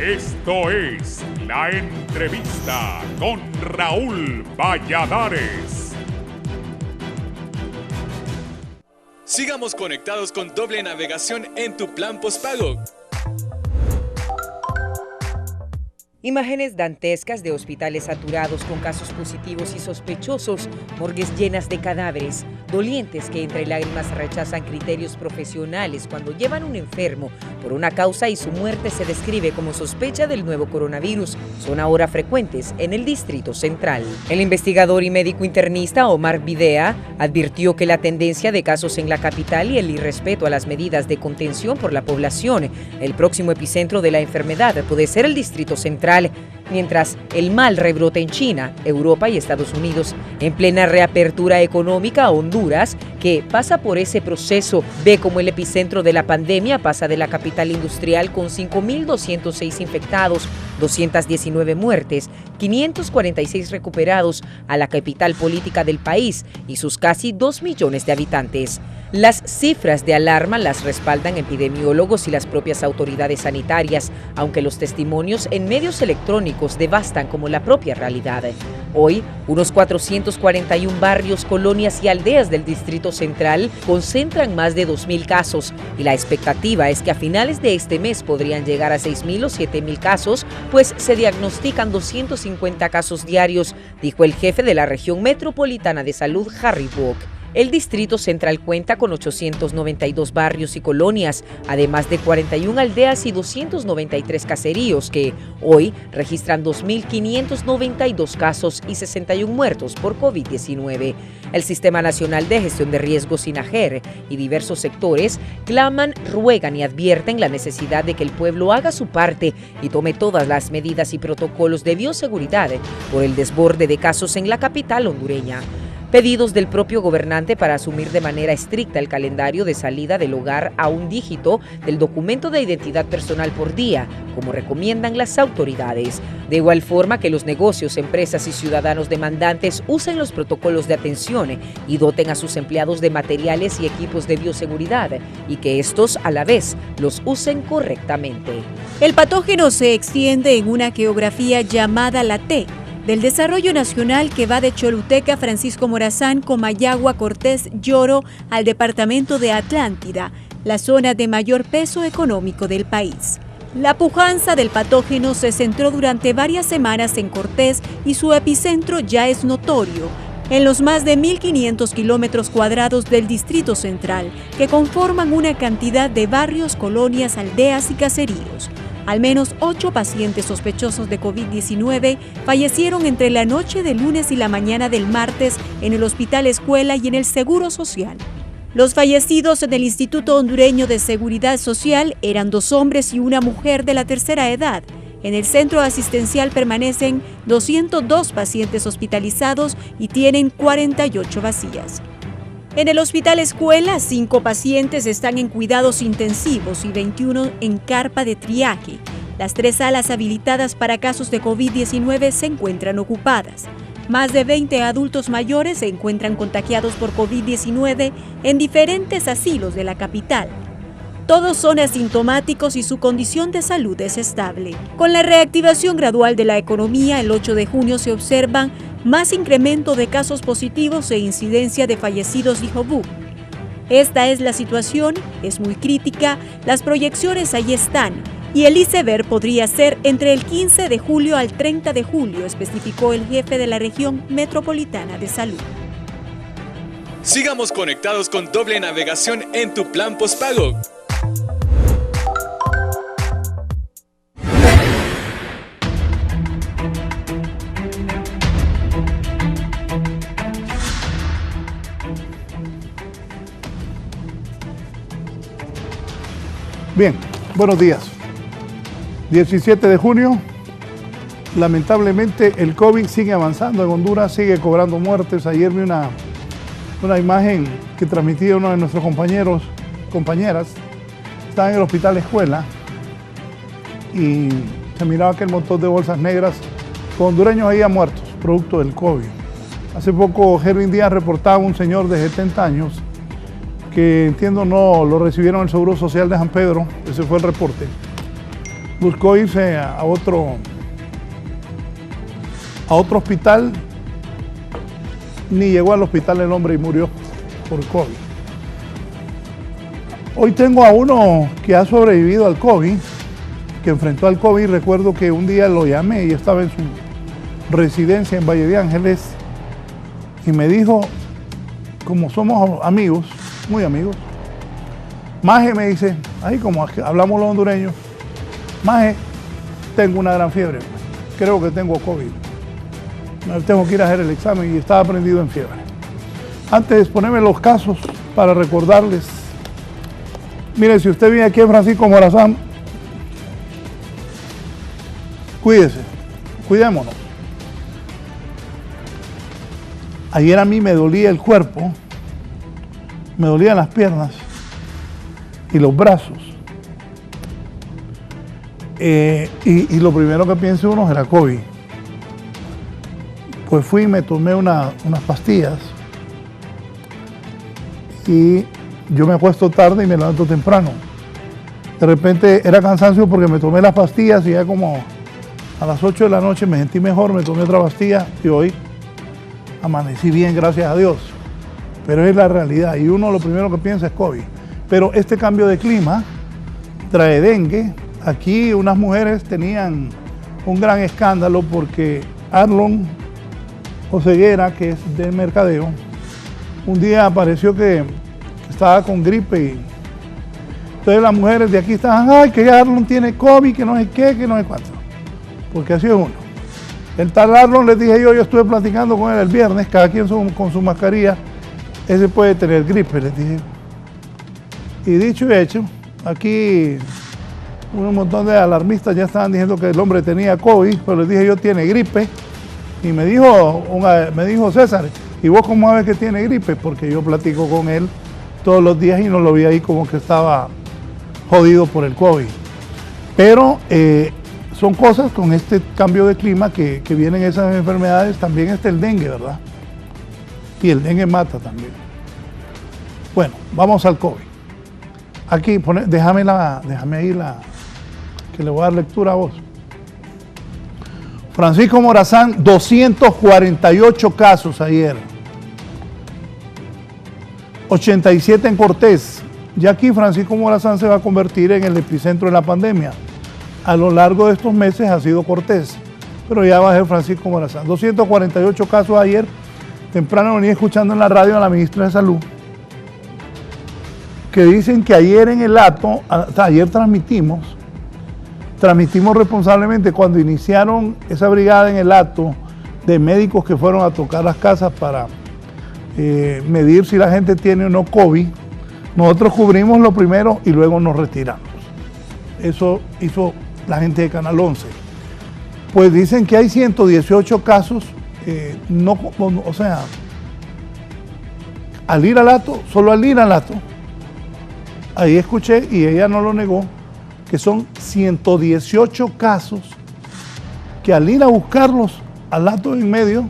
Esto es La Entrevista con Raúl Valladares. Sigamos conectados con doble navegación en tu plan postpago. Imágenes dantescas de hospitales saturados con casos positivos y sospechosos, morgues llenas de cadáveres, dolientes que entre lágrimas rechazan criterios profesionales cuando llevan un enfermo por una causa y su muerte se describe como sospecha del nuevo coronavirus, son ahora frecuentes en el Distrito Central. El investigador y médico internista Omar Videa advirtió que la tendencia de casos en la capital y el irrespeto a las medidas de contención por la población, el próximo epicentro de la enfermedad puede ser el Distrito Central, mientras el mal rebrota en China, Europa y Estados Unidos. En plena reapertura económica, Honduras, que pasa por ese proceso, ve como el epicentro de la pandemia pasa de la capital industrial con 5.206 infectados, 219 muertes, 546 recuperados, a la capital política del país y sus casi 2 millones de habitantes. Las cifras de alarma las respaldan epidemiólogos y las propias autoridades sanitarias, aunque los testimonios en medios electrónicos devastan como la propia realidad. Hoy, unos 441 barrios, colonias y aldeas del Distrito Central concentran más de 2.000 casos y la expectativa es que a finales de este mes podrían llegar a 6.000 o 7.000 casos, pues se diagnostican 250 casos diarios, dijo el jefe de la región metropolitana de salud, Harry Bock. El Distrito Central cuenta con 892 barrios y colonias, además de 41 aldeas y 293 caseríos que hoy registran 2.592 casos y 61 muertos por COVID-19. El Sistema Nacional de Gestión de Riesgos SINAGER y diversos sectores claman, ruegan y advierten la necesidad de que el pueblo haga su parte y tome todas las medidas y protocolos de bioseguridad por el desborde de casos en la capital hondureña. Pedidos del propio gobernante para asumir de manera estricta el calendario de salida del hogar a un dígito del documento de identidad personal por día, como recomiendan las autoridades. De igual forma que los negocios, empresas y ciudadanos demandantes usen los protocolos de atención y doten a sus empleados de materiales y equipos de bioseguridad y que estos a la vez los usen correctamente. El patógeno se extiende en una geografía llamada la T, del desarrollo nacional que va de Choluteca, Francisco Morazán, Comayagua, Cortés, Lloro, al departamento de Atlántida, la zona de mayor peso económico del país. La pujanza del patógeno se centró durante varias semanas en Cortés y su epicentro ya es notorio, en los más de 1.500 kilómetros cuadrados del Distrito Central, que conforman una cantidad de barrios, colonias, aldeas y caseríos. Al menos 8 pacientes sospechosos de COVID-19 fallecieron entre la noche del lunes y la mañana del martes en el Hospital Escuela y en el Seguro Social. Los fallecidos en el Instituto Hondureño de Seguridad Social eran 2 hombres y una mujer de la tercera edad. En el centro asistencial permanecen 202 pacientes hospitalizados y tienen 48 vacías. En el Hospital Escuela, 5 pacientes están en cuidados intensivos y 21 en carpa de triaje. Las 3 salas habilitadas para casos de COVID-19 se encuentran ocupadas. Más de 20 adultos mayores se encuentran contagiados por COVID-19 en diferentes asilos de la capital. Todos son asintomáticos y su condición de salud es estable. Con la reactivación gradual de la economía, el 8 de junio se observan más incremento de casos positivos e incidencia de fallecidos, dijo Book. Esta es la situación, es muy crítica, las proyecciones ahí están, y el iceberg podría ser entre el 15 de julio al 30 de julio, especificó el jefe de la región metropolitana de salud. Sigamos conectados con doble navegación en tu plan postpago. Bien, buenos días. 17 de junio, lamentablemente el COVID sigue avanzando en Honduras, sigue cobrando muertes. Ayer vi una imagen que transmitía uno de nuestros compañeras. Estaba en el Hospital Escuela y se miraba aquel montón de bolsas negras con hondureños ahí muertos, producto del COVID. Hace poco Herwin Díaz reportaba un señor de 70 años que entiendo no lo recibieron el Seguro Social de San Pedro, ese fue el reporte, buscó irse a otro hospital, ni llegó al hospital el hombre y murió por COVID. Hoy tengo a uno que ha sobrevivido al COVID, que enfrentó al COVID. Recuerdo que un día lo llamé y estaba en su residencia en Valle de Ángeles y me dijo, como somos amigos, muy amigos, Maje me dice, ahí como hablamos los hondureños, Maje, tengo una gran fiebre, creo que tengo COVID. Tengo que ir a hacer el examen y estaba prendido en fiebre. Antes de ponerme los casos para recordarles, mire, si usted viene aquí en Francisco Morazán, cuídese, cuidémonos. Ayer a mí me dolía el cuerpo, me dolían las piernas y los brazos. Y lo primero que piensa uno era COVID. Pues fui y me tomé unas pastillas y yo me acuesto tarde y me levanto temprano. De repente era cansancio porque me tomé las pastillas y ya como a las 8 de la noche me sentí mejor, me tomé otra pastilla y hoy amanecí bien, gracias a Dios. Pero es la realidad y uno lo primero que piensa es COVID. Pero este cambio de clima trae dengue. Aquí unas mujeres tenían un gran escándalo porque Arlon Oseguera, que es de mercadeo, un día apareció que estaba con gripe y entonces las mujeres de aquí estaban, ay, que Arlon tiene COVID, que no sé qué, que no sé cuánto, porque así es uno. El tal Arlon, les dije yo estuve platicando con él el viernes, cada quien con su mascarilla, ese puede tener gripe, les dije. Y dicho y hecho, aquí un montón de alarmistas ya estaban diciendo que el hombre tenía COVID, pero les dije yo tiene gripe. Y me dijo César, ¿y vos cómo sabes que tiene gripe? Porque yo platico con él todos los días y no lo vi ahí como que estaba jodido por el COVID. Pero son cosas con este cambio de clima que vienen esas enfermedades. También está el dengue, ¿verdad? Y el dengue mata también. Bueno, vamos al COVID. Aquí, déjame ahí que le voy a dar lectura a vos. Francisco Morazán, 248 casos ayer. 87 en Cortés. Ya aquí Francisco Morazán se va a convertir en el epicentro de la pandemia. A lo largo de estos meses ha sido Cortés, pero ya va a ser Francisco Morazán. 248 casos ayer. Temprano venía escuchando en la radio a la ministra de Salud que dicen que ayer en el Hato, ayer transmitimos responsablemente cuando iniciaron esa brigada en el Hato de médicos que fueron a tocar las casas para medir si la gente tiene o no COVID. Nosotros cubrimos lo primero y luego nos retiramos. Eso hizo la gente de Canal 11. Pues dicen que hay 118 casos, o sea, al ir al Hato, solo al ir al Hato, ahí escuché y ella no lo negó, que son 118 casos que al ir a buscarlos al Hato en medio,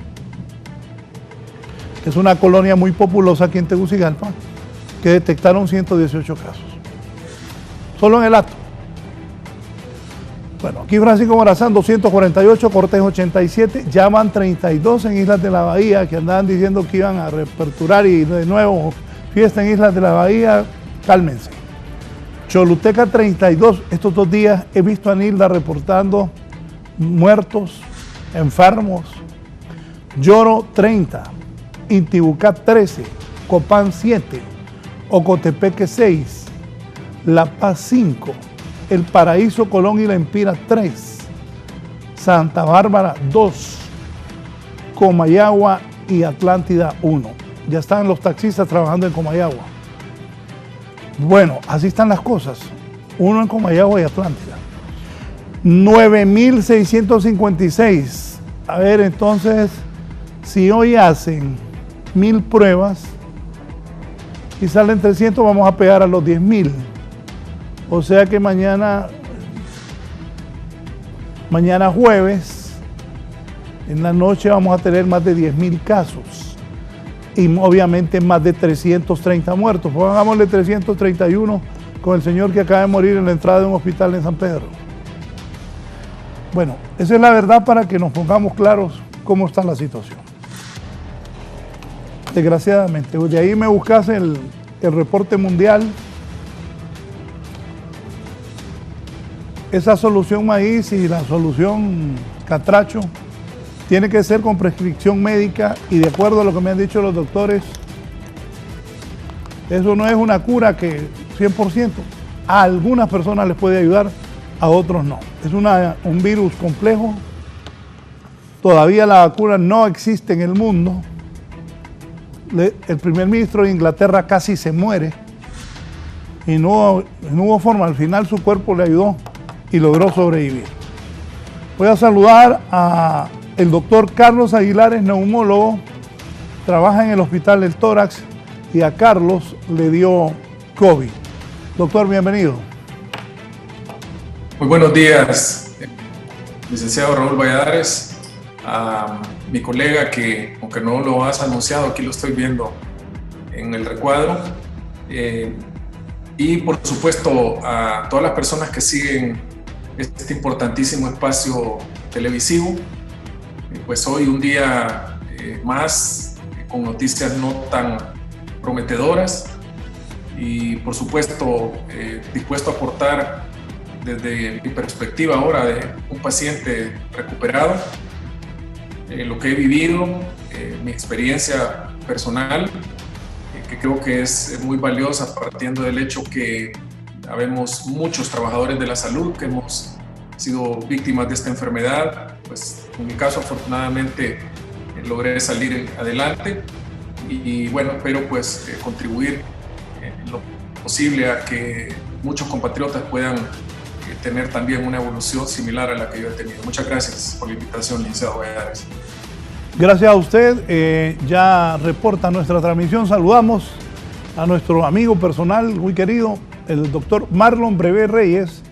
que es una colonia muy populosa aquí en Tegucigalpa, que detectaron 118 casos. Solo en el Hato. Bueno, aquí Francisco Morazán, 248, Cortés 87, ya van 32 en Islas de la Bahía, que andaban diciendo que iban a reaperturar y de nuevo fiesta en Islas de la Bahía, cálmense. Choluteca 32, estos 2 días he visto a Nilda reportando muertos, enfermos. Lloro 30, Intibucá 13, Copán 7, Ocotepeque 6, La Paz 5, El Paraíso, Colón y La Empira 3, Santa Bárbara 2, Comayagua y Atlántida 1. Ya están los taxistas trabajando en Comayagua. Bueno, así están las cosas. Uno en Comayagua y Atlántida. 9.656. A ver, entonces, si hoy hacen 1.000 pruebas y salen 300, vamos a pegar a los 10.000. O sea que mañana jueves, en la noche vamos a tener más de 10.000 casos. Y obviamente más de 330 muertos. Pongámosle 331 con el señor que acaba de morir en la entrada de un hospital en San Pedro. Bueno, esa es la verdad para que nos pongamos claros cómo está la situación. Desgraciadamente, de ahí me buscas el reporte mundial. Esa solución maíz y la solución catracho tiene que ser con prescripción médica y de acuerdo a lo que me han dicho los doctores, eso no es una cura que 100%. A algunas personas les puede ayudar, a otros no. Es un virus complejo. Todavía la vacuna no existe en el mundo. El primer ministro de Inglaterra casi se muere y no hubo forma. Al final su cuerpo le ayudó y logró sobrevivir. Voy a saludar a el doctor Carlos Aguilar, es neumólogo, trabaja en el Hospital del Tórax y a Carlos le dio COVID. Doctor, bienvenido. Muy buenos días, licenciado Raúl Valladares, a mi colega que, aunque no lo has anunciado, aquí lo estoy viendo en el recuadro, y por supuesto a todas las personas que siguen este importantísimo espacio televisivo. Pues hoy un día más con noticias no tan prometedoras y por supuesto dispuesto a aportar desde mi perspectiva ahora de un paciente recuperado, lo que he vivido, mi experiencia personal, que creo que es muy valiosa partiendo del hecho que habemos muchos trabajadores de la salud que hemos sido víctimas de esta enfermedad. Pues en mi caso afortunadamente logré salir adelante y bueno, espero pues contribuir en lo posible a que muchos compatriotas puedan tener también una evolución similar a la que yo he tenido. Muchas gracias por la invitación, licenciado Valladares. Gracias a usted. Ya reporta nuestra transmisión. Saludamos a nuestro amigo personal muy querido, el doctor Marlon Brevé Reyes,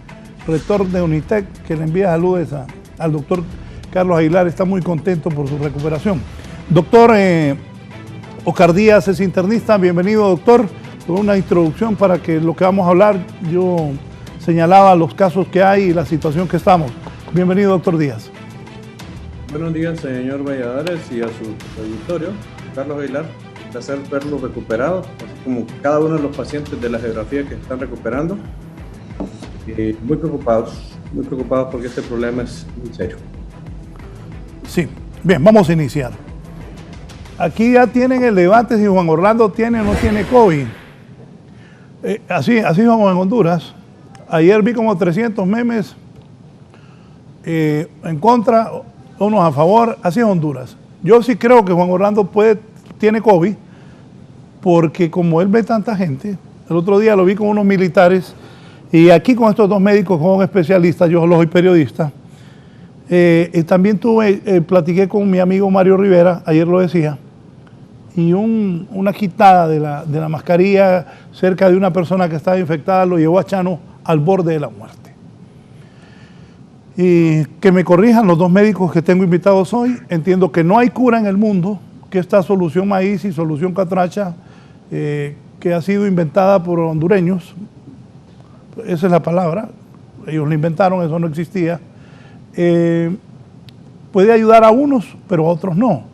rector de UNITEC, que le envía saludos al doctor Carlos Aguilar. Está muy contento por su recuperación. Doctor Oscar Díaz es internista. Bienvenido, doctor. Con una introducción para que lo que vamos a hablar, yo señalaba los casos que hay y la situación que estamos. Bienvenido, doctor Díaz. Buenos días, señor Valladares, y a su auditorio. Carlos Aguilar, un placer verlo recuperado, así como cada uno de los pacientes de la geografía que están recuperando. Muy preocupados porque este problema es muy serio. Sí, bien, vamos a iniciar. Aquí ya tienen el debate si Juan Orlando tiene o no tiene COVID. Así vamos en Honduras. Ayer vi como 300 memes en contra, unos a favor, así es Honduras. Yo sí creo que Juan Orlando tiene COVID, porque como él ve tanta gente, el otro día lo vi con unos militares, y aquí con estos dos médicos con especialistas, yo soy periodista, también platiqué con mi amigo Mario Rivera, ayer lo decía, y una quitada de la mascarilla cerca de una persona que estaba infectada lo llevó a Chano al borde de la muerte. Y que me corrijan los dos médicos que tengo invitados hoy. Entiendo que no hay cura en el mundo, que esta solución maíz y solución catracha, que ha sido inventada por hondureños, esa es la palabra, ellos la inventaron, eso no existía, puede ayudar a unos, pero a otros no.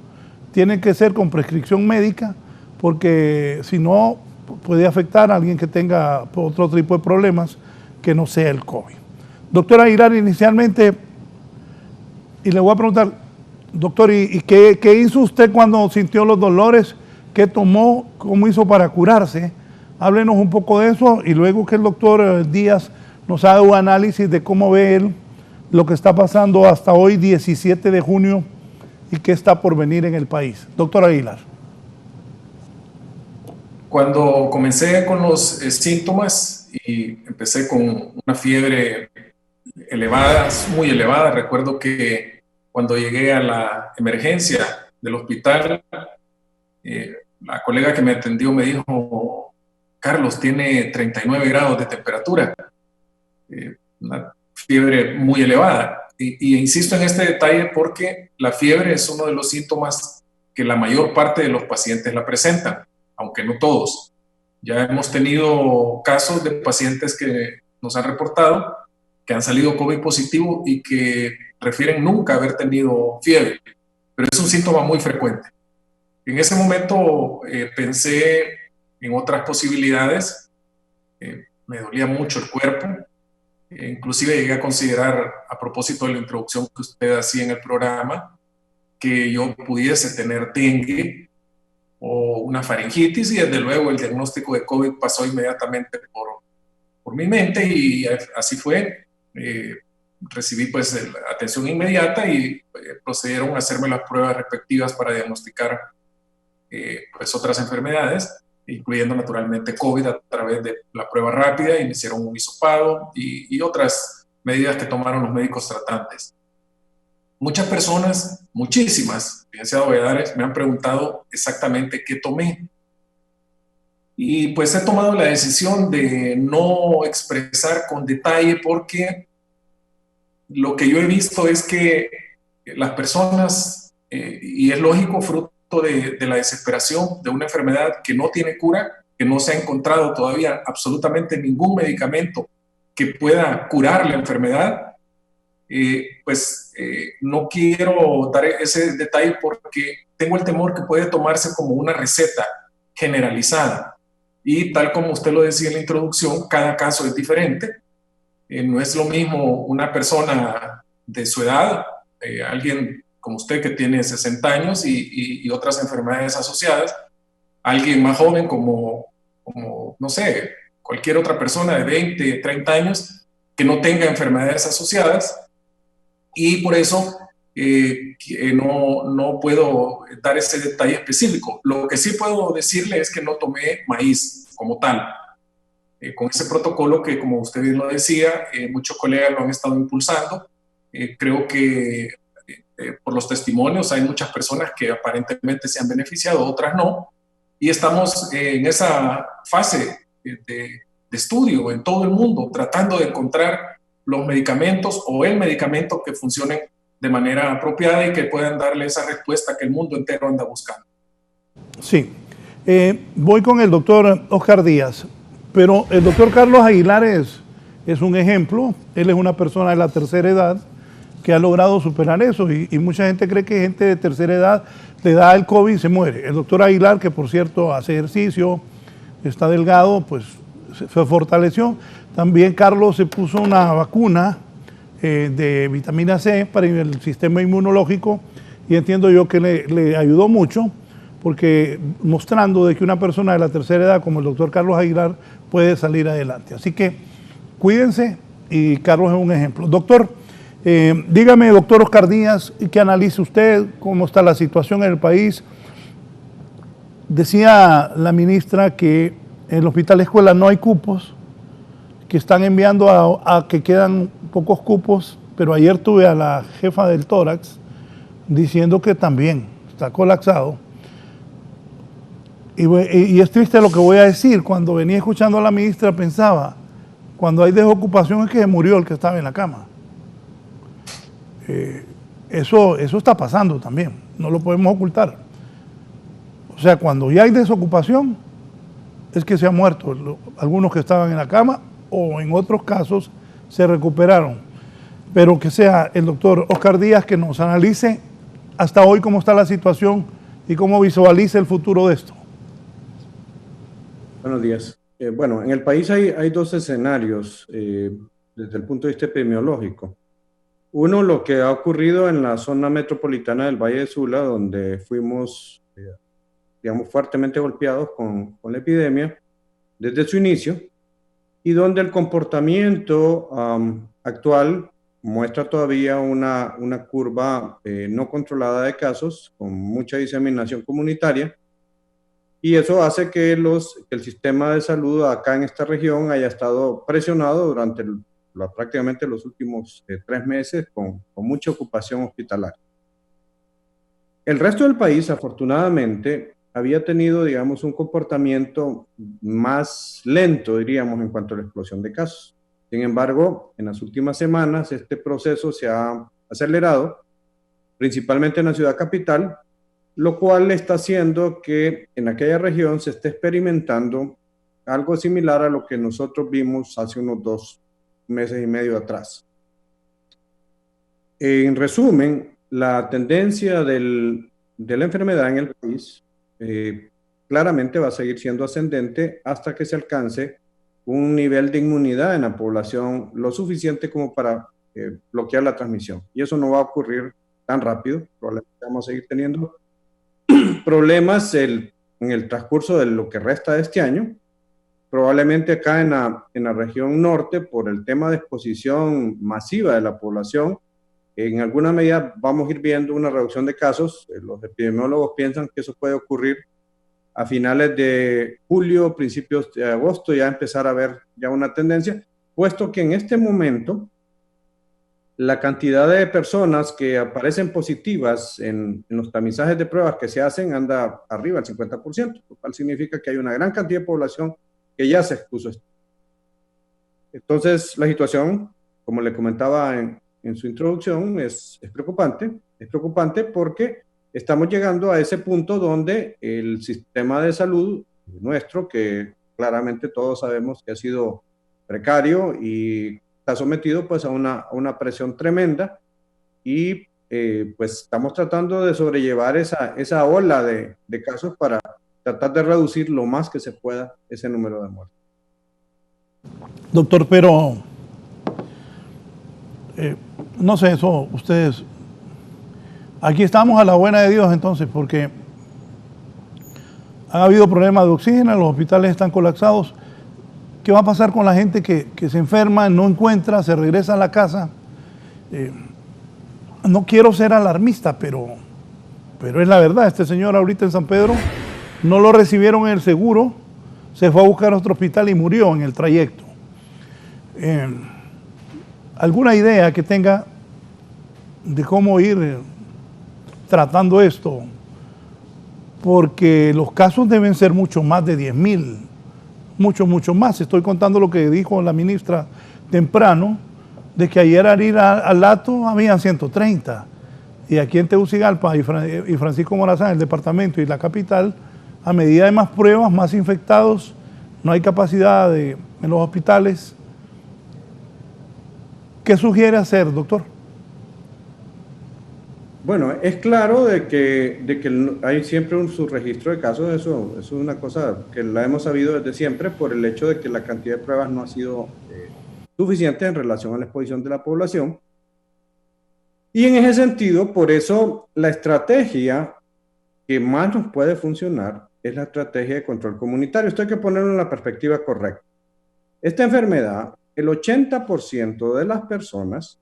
Tiene que ser con prescripción médica, porque si no, puede afectar a alguien que tenga otro tipo de problemas que no sea el COVID. Doctor Aguilar, inicialmente, y le voy a preguntar, doctor, ¿y qué hizo usted cuando sintió los dolores? ¿Qué tomó? ¿Cómo hizo para curarse? Háblenos un poco de eso y luego que el doctor Díaz nos haga un análisis de cómo ve él lo que está pasando hasta hoy, 17 de junio, y qué está por venir en el país. Doctor Aguilar. Cuando comencé con los síntomas y empecé con una fiebre elevada, muy elevada, recuerdo que cuando llegué a la emergencia del hospital, la colega que me atendió me dijo: Carlos, tiene 39 grados de temperatura, una fiebre muy elevada. Y insisto en este detalle porque la fiebre es uno de los síntomas que la mayor parte de los pacientes la presentan, aunque no todos. Ya hemos tenido casos de pacientes que nos han reportado que han salido COVID positivo y que refieren nunca haber tenido fiebre, pero es un síntoma muy frecuente. En ese momento pensé en otras posibilidades, me dolía mucho el cuerpo, inclusive llegué a considerar, a propósito de la introducción que usted hacía en el programa, que yo pudiese tener dengue o una faringitis, y desde luego el diagnóstico de COVID pasó inmediatamente por mi mente, y así fue. Recibí pues atención inmediata y procedieron a hacerme las pruebas respectivas para diagnosticar pues otras enfermedades, incluyendo naturalmente COVID a través de la prueba rápida, y me hicieron un hisopado y otras medidas que tomaron los médicos tratantes. Muchas personas, muchísimas, licenciado Valladares, me han preguntado exactamente qué tomé. Y pues he tomado la decisión de no expresar con detalle, porque lo que yo he visto es que las personas, y es lógico, fruto de la desesperación de una enfermedad que no tiene cura, que no se ha encontrado todavía absolutamente ningún medicamento que pueda curar la enfermedad, no quiero dar ese detalle porque tengo el temor que puede tomarse como una receta generalizada. Y tal como usted lo decía en la introducción, cada caso es diferente. No es lo mismo una persona de su edad, alguien como usted que tiene 60 años y otras enfermedades asociadas, alguien más joven como, no sé, cualquier otra persona de 20, 30 años que no tenga enfermedades asociadas, y por eso no puedo dar ese detalle específico. Lo que sí puedo decirle es que no tomé maíz como tal, con ese protocolo que, como usted bien lo decía, muchos colegas lo han estado impulsando. Creo que por los testimonios hay muchas personas que aparentemente se han beneficiado, otras no, y estamos en esa fase de estudio en todo el mundo, tratando de encontrar los medicamentos o el medicamento que funcionen de manera apropiada y que puedan darle esa respuesta que el mundo entero anda buscando. Sí, voy con el doctor Oscar Díaz, pero el doctor Carlos Aguilar es un ejemplo. Él es una persona de la tercera edad que ha logrado superar eso, y mucha gente cree que gente de tercera edad le da el COVID y se muere. El doctor Aguilar, que por cierto hace ejercicio, está delgado, pues se fortaleció. También Carlos se puso una vacuna de vitamina C para el sistema inmunológico, y entiendo yo que le ayudó mucho, porque mostrando de que una persona de la tercera edad como el doctor Carlos Aguilar puede salir adelante. Así que cuídense, y Carlos es un ejemplo. Doctor, dígame, doctor Oscar Díaz, ¿qué analiza usted? ¿Cómo está la situación en el país? Decía la ministra que en el Hospital Escuela no hay cupos, que están enviando a que quedan pocos cupos, pero ayer tuve a la jefa del tórax diciendo que también está colapsado. Y es triste lo que voy a decir. Cuando venía escuchando a la ministra pensaba, cuando hay desocupación es que se murió el que estaba en la cama. Eso está pasando también, no lo podemos ocultar. O sea, cuando ya hay desocupación es que se han muerto algunos que estaban en la cama, o en otros casos se recuperaron. Pero que sea el doctor Oscar Díaz que nos analice hasta hoy cómo está la situación y cómo visualiza el futuro de esto. Buenos días. Bueno, en el país hay dos escenarios desde el punto de vista epidemiológico. Uno, lo que ha ocurrido en la zona metropolitana del Valle de Sula, donde fuimos, digamos, fuertemente golpeados con la epidemia desde su inicio, y donde el comportamiento actual muestra todavía una curva no controlada de casos, con mucha diseminación comunitaria, y eso hace que el sistema de salud acá en esta región haya estado presionado durante prácticamente los últimos 3 meses con mucha ocupación hospitalaria. El resto del país, afortunadamente, había tenido, digamos, un comportamiento más lento, diríamos, en cuanto a la explosión de casos. Sin embargo, en las últimas semanas este proceso se ha acelerado, principalmente en la ciudad capital, lo cual está haciendo que en aquella región se esté experimentando algo similar a lo que nosotros vimos hace unos 2 meses y medio atrás. En resumen, la tendencia de la enfermedad en el país claramente va a seguir siendo ascendente hasta que se alcance un nivel de inmunidad en la población lo suficiente como para bloquear la transmisión. Y eso no va a ocurrir tan rápido. Probablemente vamos a seguir teniendo problemas en el transcurso de lo que resta de este año. Probablemente acá en la región norte, por el tema de exposición masiva de la población, en alguna medida vamos a ir viendo una reducción de casos. Los epidemiólogos piensan que eso puede ocurrir a finales de julio, principios de agosto, ya empezar a ver ya una tendencia, puesto que en este momento la cantidad de personas que aparecen positivas en los tamizajes de pruebas que se hacen anda arriba del 50%, lo cual significa que hay una gran cantidad de población que ya se expuso. Entonces, la situación, como le comentaba en su introducción, es preocupante. Es preocupante porque estamos llegando a ese punto donde el sistema de salud nuestro, que claramente todos sabemos que ha sido precario y está sometido pues a una presión tremenda, y pues estamos tratando de sobrellevar esa ola de casos para tratar de reducir lo más que se pueda ese número de muertes. Doctor, pero no sé, eso ustedes, aquí estamos a la buena de Dios entonces, porque han habido problemas de oxígeno, los hospitales están colapsados. ¿Qué va a pasar con la gente que se enferma, no encuentra, se regresa a la casa? No quiero ser alarmista, pero es la verdad. Este señor ahorita en San Pedro no lo recibieron en el seguro, se fue a buscar a otro hospital y murió en el trayecto. ¿Alguna idea que tenga de cómo ir tratando esto? Porque los casos deben ser mucho más de 10,000, mucho más. Estoy contando lo que dijo la ministra temprano, de que ayer al ir al Lato habían 130. Y aquí en Tegucigalpa y Francisco Morazán, el departamento y la capital, a medida de más pruebas, más infectados, no hay capacidad en los hospitales. ¿Qué sugiere hacer, doctor? Bueno, es claro de que hay siempre un subregistro de casos. Eso es una cosa que la hemos sabido desde siempre, por el hecho de que la cantidad de pruebas no ha sido suficiente en relación a la exposición de la población. Y en ese sentido, por eso la estrategia que más nos puede funcionar es la estrategia de control comunitario. Esto hay que ponerlo en la perspectiva correcta. Esta enfermedad, el 80% de las personas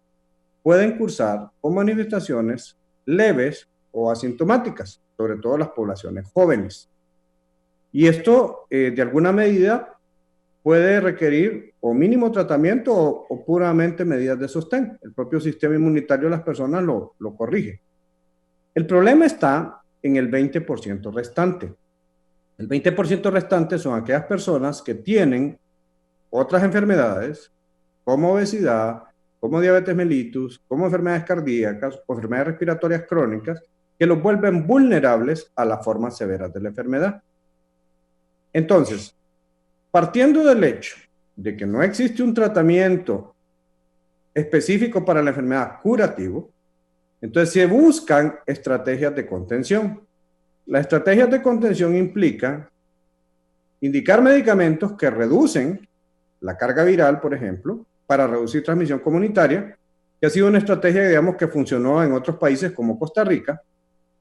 pueden cursar con manifestaciones leves o asintomáticas, sobre todo las poblaciones jóvenes. Y esto, de alguna medida, puede requerir o mínimo tratamiento o puramente medidas de sostén. El propio sistema inmunitario de las personas lo corrige. El problema está en el 20% restante. El 20% restante son aquellas personas que tienen otras enfermedades, como obesidad, como diabetes mellitus, como enfermedades cardíacas o enfermedades respiratorias crónicas, que los vuelven vulnerables a las formas severas de la enfermedad. Entonces, partiendo del hecho de que no existe un tratamiento específico para la enfermedad curativo, entonces se buscan estrategias de contención. Las estrategias de contención implican indicar medicamentos que reducen la carga viral, por ejemplo, para reducir transmisión comunitaria, que ha sido una estrategia, digamos, que funcionó en otros países como Costa Rica,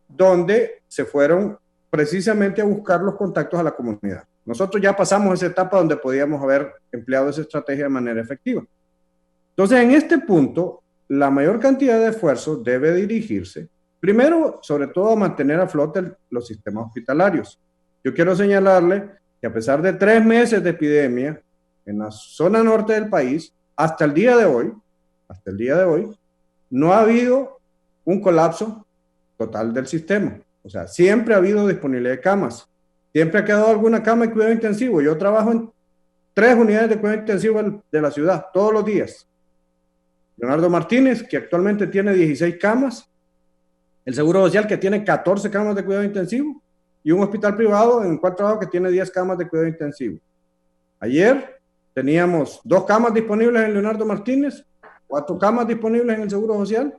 donde se fueron precisamente a buscar los contactos a la comunidad. Nosotros ya pasamos esa etapa donde podíamos haber empleado esa estrategia de manera efectiva. Entonces, en este punto, la mayor cantidad de esfuerzos debe dirigirse, primero, sobre todo, a mantener a flote los sistemas hospitalarios. Yo quiero señalarle que a pesar de 3 meses de epidemia en la zona norte del país, hasta el día de hoy, no ha habido un colapso total del sistema. O sea, siempre ha habido disponibilidad de camas. Siempre ha quedado alguna cama de cuidado intensivo. Yo trabajo en 3 unidades de cuidado intensivo de la ciudad, todos los días. Leonardo Martínez, que actualmente tiene 16 camas. El Seguro Social, que tiene 14 camas de cuidado intensivo. Y un hospital privado en el cual trabajo que tiene 10 camas de cuidado intensivo. Ayer teníamos 2 camas disponibles en Leonardo Martínez, 4 camas disponibles en el Seguro Social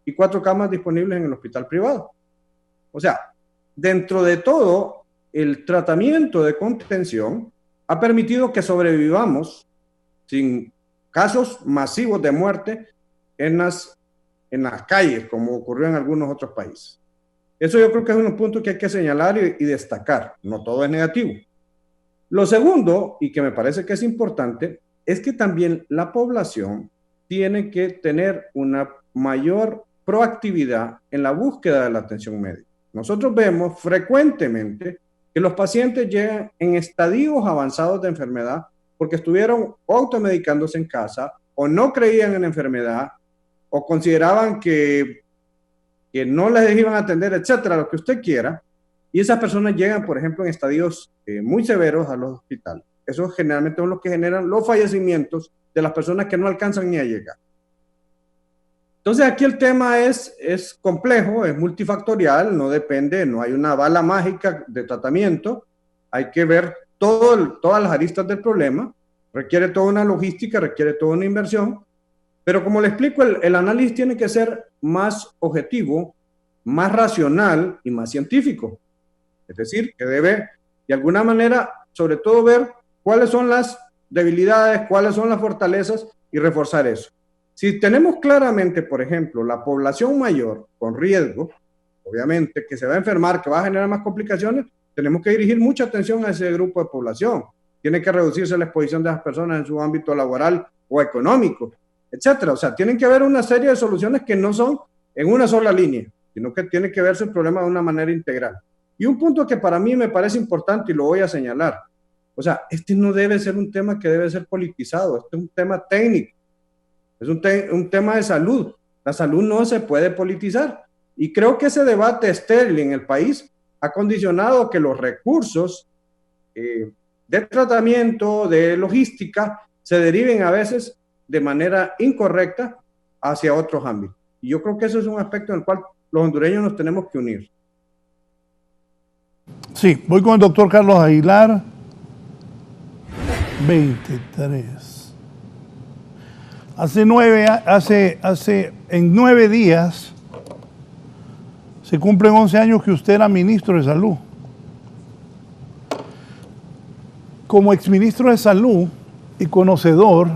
y 4 camas disponibles en el hospital privado. O sea, dentro de todo, el tratamiento de contención ha permitido que sobrevivamos sin casos masivos de muerte en las calles, como ocurrió en algunos otros países. Eso yo creo que es un punto que hay que señalar y destacar. No todo es negativo. Lo segundo, y que me parece que es importante, es que también la población tiene que tener una mayor proactividad en la búsqueda de la atención médica. Nosotros vemos frecuentemente que los pacientes llegan en estadios avanzados de enfermedad porque estuvieron automedicándose en casa o no creían en la enfermedad o consideraban que no les iban a atender, etcétera, lo que usted quiera. Y esas personas llegan, por ejemplo, en estadios muy severos a los hospitales. Esos generalmente son los que generan los fallecimientos de las personas que no alcanzan ni a llegar. Entonces aquí el tema es complejo, es multifactorial, no depende, no hay una bala mágica de tratamiento, hay que ver todas las aristas del problema, requiere toda una logística, requiere toda una inversión, pero como le explico, el análisis tiene que ser más objetivo, más racional y más científico. Es decir, que debe de alguna manera, sobre todo, ver cuáles son las debilidades, cuáles son las fortalezas y reforzar eso. Si tenemos claramente, por ejemplo, la población mayor con riesgo, obviamente, que se va a enfermar, que va a generar más complicaciones, tenemos que dirigir mucha atención a ese grupo de población. Tiene que reducirse la exposición de las personas en su ámbito laboral o económico, etcétera. O sea, tienen que haber una serie de soluciones que no son en una sola línea, sino que tiene que verse el problema de una manera integral. Y un punto que para mí me parece importante y lo voy a señalar, o sea, este no debe ser un tema que debe ser politizado, este es un tema técnico, es un tema de salud. La salud no se puede politizar. Y creo que ese debate estéril en el país ha condicionado que los recursos de tratamiento, de logística, se deriven a veces de manera incorrecta hacia otros ámbitos. Y yo creo que eso es un aspecto en el cual los hondureños nos tenemos que unir. Sí, voy con el doctor Carlos Aguilar. 23. En 9 días se cumplen 11 años que usted era ministro de Salud. Como exministro de Salud y conocedor,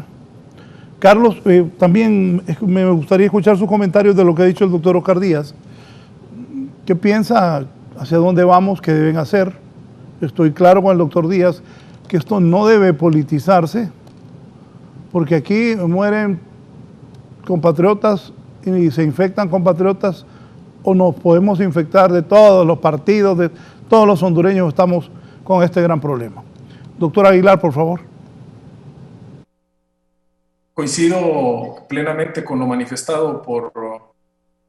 Carlos, también me gustaría escuchar sus comentarios de lo que ha dicho el doctor Oscar Díaz. ¿Qué piensa? ¿Hacia dónde vamos? ¿Qué deben hacer? Estoy claro con el doctor Díaz que esto no debe politizarse, porque aquí mueren compatriotas y se infectan compatriotas, o nos podemos infectar de todos los partidos, de todos los hondureños estamos con este gran problema. Doctor Aguilar, por favor. Coincido plenamente con lo manifestado por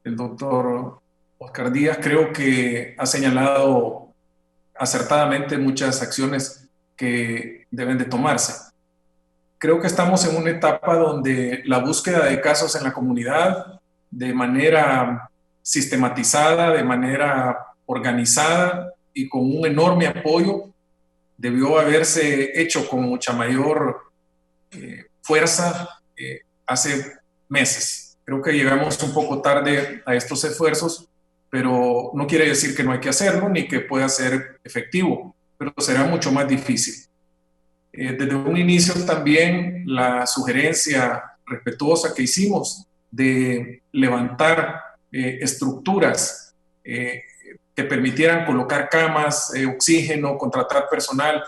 el doctor Oscar Díaz. Creo que ha señalado acertadamente muchas acciones que deben de tomarse. Creo que estamos en una etapa donde la búsqueda de casos en la comunidad de manera sistematizada, de manera organizada y con un enorme apoyo debió haberse hecho con mucha mayor fuerza hace meses. Creo que llegamos un poco tarde a estos esfuerzos, pero no quiere decir que no hay que hacerlo ni que pueda ser efectivo, pero será mucho más difícil. Desde un inicio también la sugerencia respetuosa que hicimos de levantar estructuras que permitieran colocar camas, oxígeno, contratar personal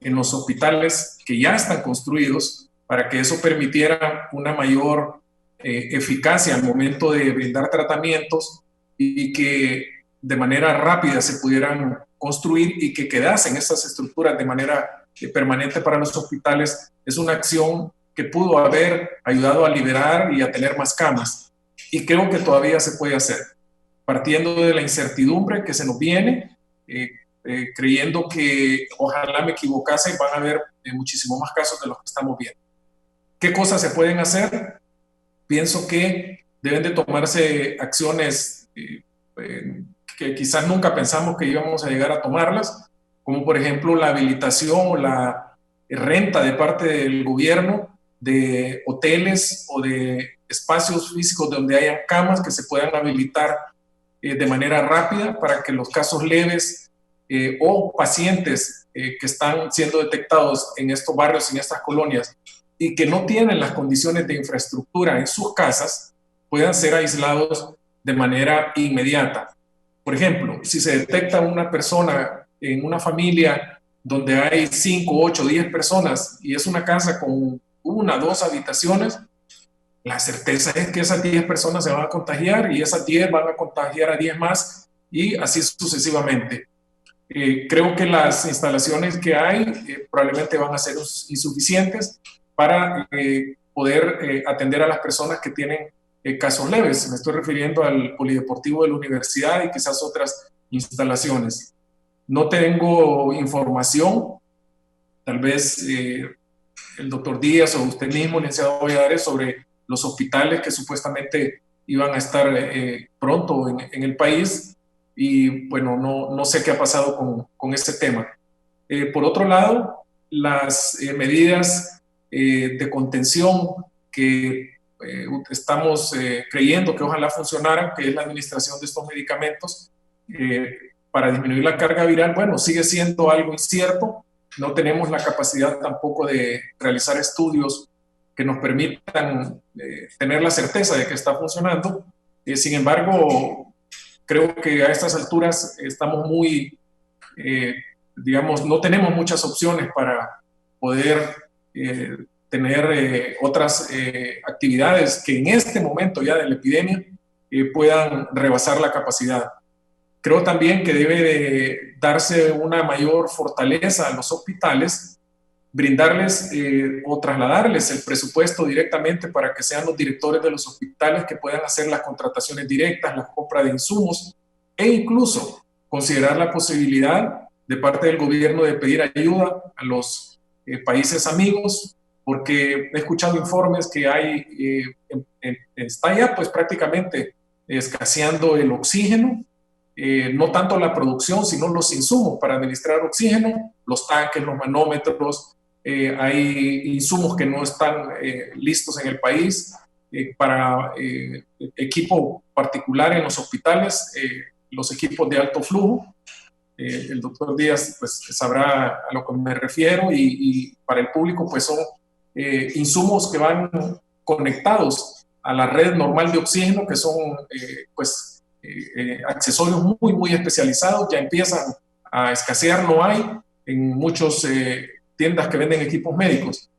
en los hospitales que ya están construidos para que eso permitiera una mayor eficacia al momento de brindar tratamientos y que de manera rápida se pudieran construir y que quedasen esas estructuras de manera permanente para los hospitales, es una acción que pudo haber ayudado a liberar y a tener más camas. Y creo que todavía se puede hacer, partiendo de la incertidumbre que se nos viene, creyendo que ojalá me equivocase, van a haber muchísimo más casos de los que estamos viendo. ¿Qué cosas se pueden hacer? Pienso que deben de tomarse acciones que quizás nunca pensamos que íbamos a llegar a tomarlas, como por ejemplo la habilitación o la renta de parte del gobierno de hoteles o de espacios físicos donde hayan camas que se puedan habilitar de manera rápida para que los casos leves o pacientes que están siendo detectados en estos barrios, en estas colonias, y que no tienen las condiciones de infraestructura en sus casas, puedan ser aislados de manera inmediata. Por ejemplo, si se detecta una persona en una familia donde hay 5, 8, 10 personas y es una casa con 1, 2 habitaciones, la certeza es que esas 10 personas se van a contagiar y esas 10 van a contagiar a 10 más y así sucesivamente. Creo que las instalaciones que hay probablemente van a ser insuficientes para poder atender a las personas que tienen casos leves. Me estoy refiriendo al polideportivo de la universidad y quizás otras instalaciones. No tengo información, tal vez el doctor Díaz o usted mismo, licenciado Valladares, sobre los hospitales que supuestamente iban a estar pronto en el país, y bueno, no sé qué ha pasado con este tema. Por otro lado, las medidas de contención que estamos creyendo que ojalá funcionaran, que es la administración de estos medicamentos para disminuir la carga viral, bueno, sigue siendo algo incierto. No tenemos la capacidad tampoco de realizar estudios que nos permitan tener la certeza de que está funcionando. Sin embargo, creo que a estas alturas estamos muy, digamos, no tenemos muchas opciones para poder tener otras actividades que en este momento ya de la epidemia puedan rebasar la capacidad. Creo también que debe de darse una mayor fortaleza a los hospitales, brindarles o trasladarles el presupuesto directamente para que sean los directores de los hospitales que puedan hacer las contrataciones directas, la compra de insumos e incluso considerar la posibilidad de parte del gobierno de pedir ayuda a los países amigos, porque he escuchado informes que hay, está ya pues prácticamente escaseando el oxígeno, no tanto la producción, sino los insumos para administrar oxígeno, los tanques, los manómetros, hay insumos que no están listos en el país para equipo particular en los hospitales, los equipos de alto flujo. El doctor Díaz pues sabrá a lo que me refiero, y para el público pues son insumos que van conectados a la red normal de oxígeno, que son pues accesorios muy, muy especializados. Ya empiezan a escasear, no hay en muchas tiendas que venden equipos médicos.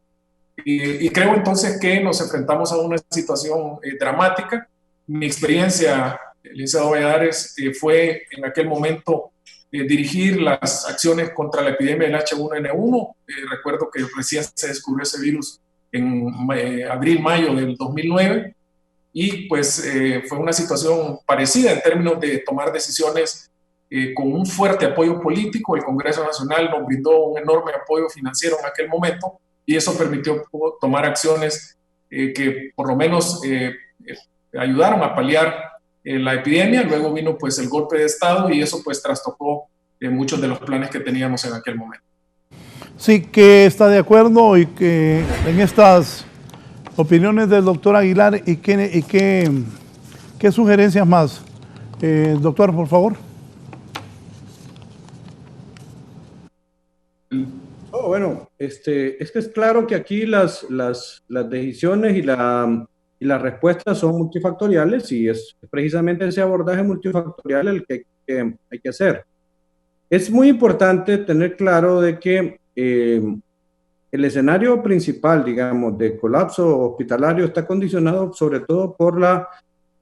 Y creo entonces que nos enfrentamos a una situación dramática. Mi experiencia, licenciado Valladares, fue en aquel momento dirigir las acciones contra la epidemia del H1N1. Recuerdo que recién se descubrió ese virus en abril-mayo del 2009. Y pues fue una situación parecida en términos de tomar decisiones con un fuerte apoyo político. El Congreso Nacional nos brindó un enorme apoyo financiero en aquel momento, y eso permitió tomar acciones que por lo menos ayudaron a paliar la epidemia. Luego vino pues el golpe de Estado, y eso pues trastocó muchos de los planes que teníamos en aquel momento. Sí, que está de acuerdo y que en estas opiniones del doctor Aguilar, y qué sugerencias más. Doctor, por favor. Oh, bueno, es que es claro que aquí las decisiones y las respuestas son multifactoriales, y es precisamente ese abordaje multifactorial el que hay que hacer. Es muy importante tener claro de que el escenario principal, digamos, de colapso hospitalario está condicionado sobre todo por la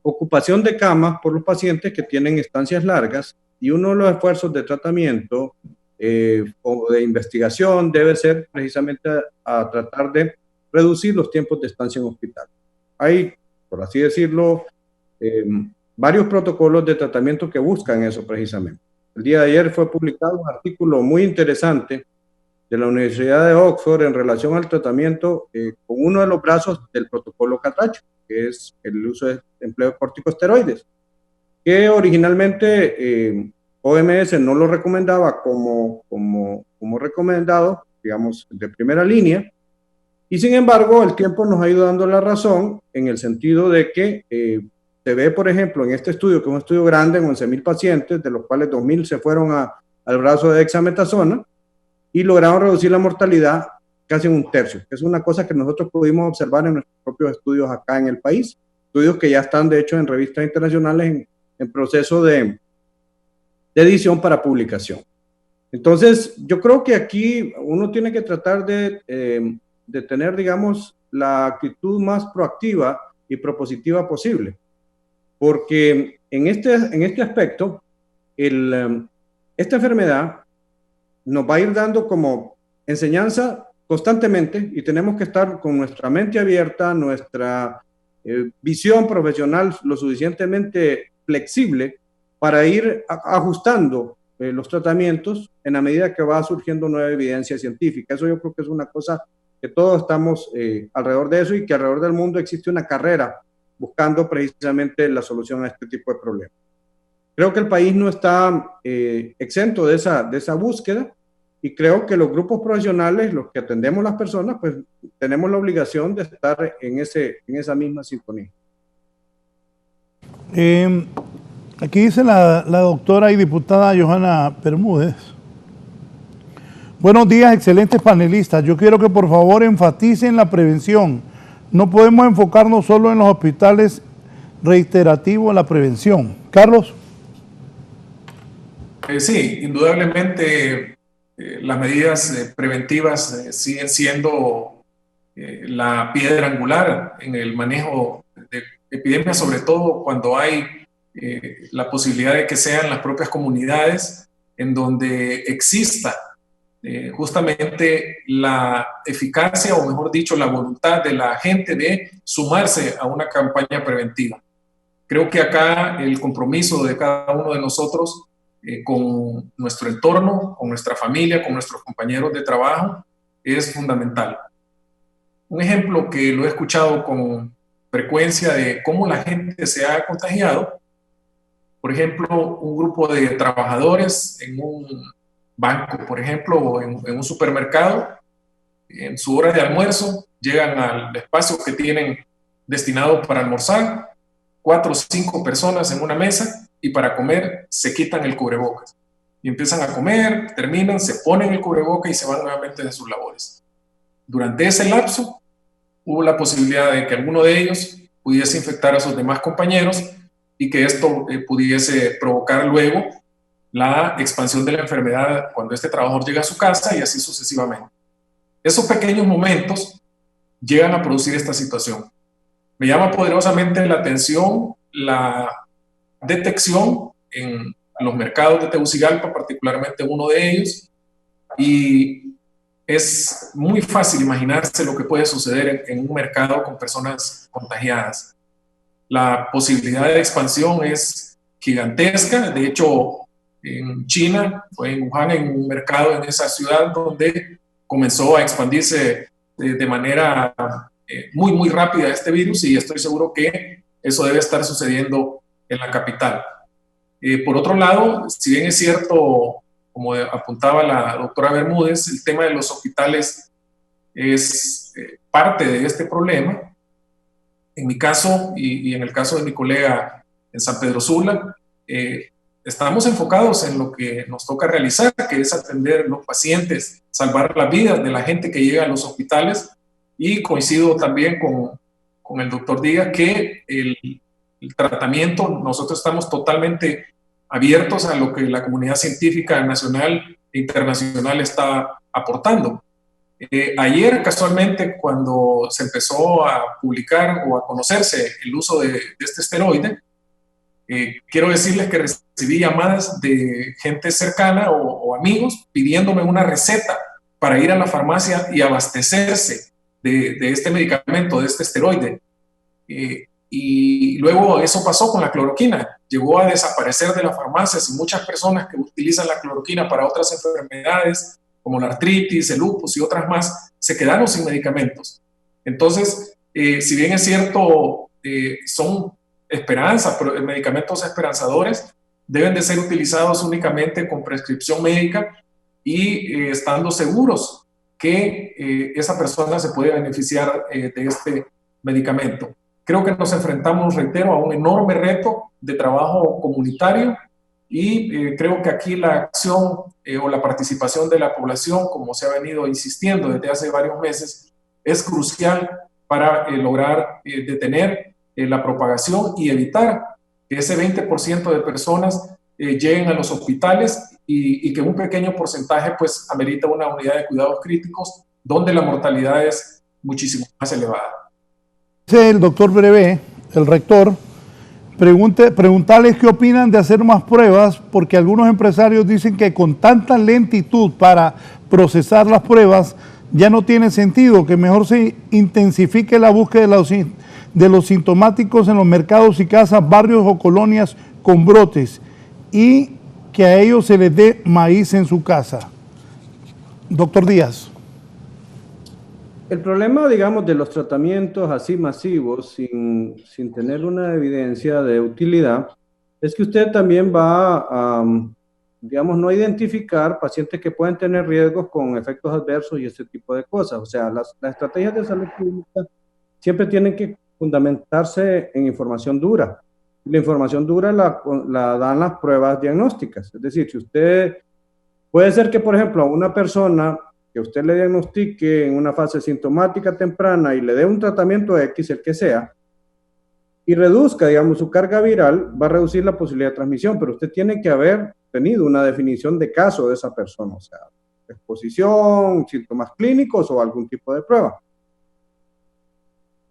ocupación de camas por los pacientes que tienen estancias largas, y uno de los esfuerzos de tratamiento o de investigación debe ser precisamente a tratar de reducir los tiempos de estancia en hospital. Hay, por así decirlo, varios protocolos de tratamiento que buscan eso precisamente. El día de ayer fue publicado un artículo muy interesante de la Universidad de Oxford en relación al tratamiento con uno de los brazos del protocolo Catracho, que es el uso de empleo de corticosteroides, que originalmente OMS no lo recomendaba como recomendado, digamos, de primera línea, Y sin embargo, el tiempo nos ha ido dando la razón en el sentido de que se ve, por ejemplo, en este estudio, que es un estudio grande, en 11.000 pacientes, de los cuales 2.000 se fueron al brazo de dexametasona y lograron reducir la mortalidad casi en un tercio, que es una cosa que nosotros pudimos observar en nuestros propios estudios acá en el país, estudios que ya están, de hecho, en revistas internacionales en proceso de edición para publicación. Entonces, yo creo que aquí uno tiene que tratar de tener, digamos, la actitud más proactiva y propositiva posible, porque en este aspecto, esta enfermedad nos va a ir dando como enseñanza constantemente y tenemos que estar con nuestra mente abierta, nuestra visión profesional lo suficientemente flexible para ir ajustando los tratamientos en la medida que va surgiendo nueva evidencia científica. Eso yo creo que es una cosa que todos estamos alrededor de eso y que alrededor del mundo existe una carrera buscando precisamente la solución a este tipo de problemas. Creo que el país no está exento de esa búsqueda y creo que los grupos profesionales, los que atendemos a las personas, pues tenemos la obligación de estar en esa misma sintonía. Aquí dice la doctora y diputada Johanna Bermúdez. Buenos días, excelentes panelistas. Yo quiero que por favor enfaticen la prevención. No podemos enfocarnos solo en los hospitales reiterativos en la prevención. Carlos. Sí, indudablemente las medidas preventivas siguen siendo la piedra angular en el manejo de epidemias, sobre todo cuando hay la posibilidad de que sean las propias comunidades en donde exista justamente la eficacia, o mejor dicho, la voluntad de la gente de sumarse a una campaña preventiva. Creo que acá el compromiso de cada uno de nosotros con nuestro entorno, con nuestra familia, con nuestros compañeros de trabajo, es fundamental. Un ejemplo que lo he escuchado con frecuencia de cómo la gente se ha contagiado, por ejemplo, un grupo de trabajadores en un banco, por ejemplo, o en un supermercado, en su hora de almuerzo, llegan al espacio que tienen destinado para almorzar, 4 o 5 personas en una mesa, y para comer se quitan el cubrebocas. Y empiezan a comer, terminan, se ponen el cubrebocas y se van nuevamente de sus labores. Durante ese lapso, hubo la posibilidad de que alguno de ellos pudiese infectar a sus demás compañeros y que esto pudiese provocar luego la expansión de la enfermedad cuando este trabajador llega a su casa y así sucesivamente. Esos pequeños momentos llegan a producir esta situación. Me llama poderosamente la atención la detección en los mercados de Tegucigalpa, particularmente uno de ellos, y es muy fácil imaginarse lo que puede suceder en un mercado con personas contagiadas. La posibilidad de expansión es gigantesca. De hecho, en China, fue en Wuhan, en un mercado en esa ciudad donde comenzó a expandirse de manera muy, muy rápida este virus, y estoy seguro que eso debe estar sucediendo en la capital. Por otro lado, si bien es cierto, como apuntaba la doctora Bermúdez, el tema de los hospitales es parte de este problema. En mi caso y en el caso de mi colega en San Pedro Sula, estamos enfocados en lo que nos toca realizar, que es atender a los pacientes, salvar las vidas de la gente que llega a los hospitales, y coincido también con el doctor Díaz que el tratamiento, nosotros estamos totalmente abiertos a lo que la comunidad científica nacional e internacional está aportando. Ayer, casualmente, cuando se empezó a publicar o a conocerse el uso de este esteroide, quiero decirles que recibí llamadas de gente cercana o amigos pidiéndome una receta para ir a la farmacia y abastecerse de este medicamento, de este esteroide. Y luego eso pasó con la cloroquina. Llegó a desaparecer de las farmacias y muchas personas que utilizan la cloroquina para otras enfermedades, como la artritis, el lupus y otras más, se quedaron sin medicamentos. Entonces, si bien es cierto, son esperanzas, pero medicamentos esperanzadores deben de ser utilizados únicamente con prescripción médica y estando seguros que esa persona se puede beneficiar de este medicamento. Creo que nos enfrentamos, reitero, a un enorme reto de trabajo comunitario y creo que aquí la acción o la participación de la población, como se ha venido insistiendo desde hace varios meses, es crucial para lograr detener la propagación y evitar que ese 20% de personas lleguen a los hospitales y que un pequeño porcentaje pues amerita una unidad de cuidados críticos donde la mortalidad es muchísimo más elevada. Dice el doctor Brevé, el rector, preguntarles qué opinan de hacer más pruebas, porque algunos empresarios dicen que con tanta lentitud para procesar las pruebas ya no tiene sentido, que mejor se intensifique la búsqueda de los sintomáticos en los mercados y casas, barrios o colonias con brotes y que a ellos se les dé maíz en su casa. Doctor Díaz. El problema, digamos, de los tratamientos así masivos, sin tener una evidencia de utilidad, es que usted también va a, digamos, no identificar pacientes que pueden tener riesgos con efectos adversos y ese tipo de cosas. O sea, las estrategias de salud pública siempre tienen que fundamentarse en información dura. La información dura la dan las pruebas diagnósticas. Es decir, si usted, puede ser que, por ejemplo, a una persona que usted le diagnostique en una fase sintomática temprana y le dé un tratamiento X, el que sea, y reduzca, digamos, su carga viral, va a reducir la posibilidad de transmisión, pero usted tiene que haber tenido una definición de caso de esa persona, o sea, exposición, síntomas clínicos o algún tipo de prueba.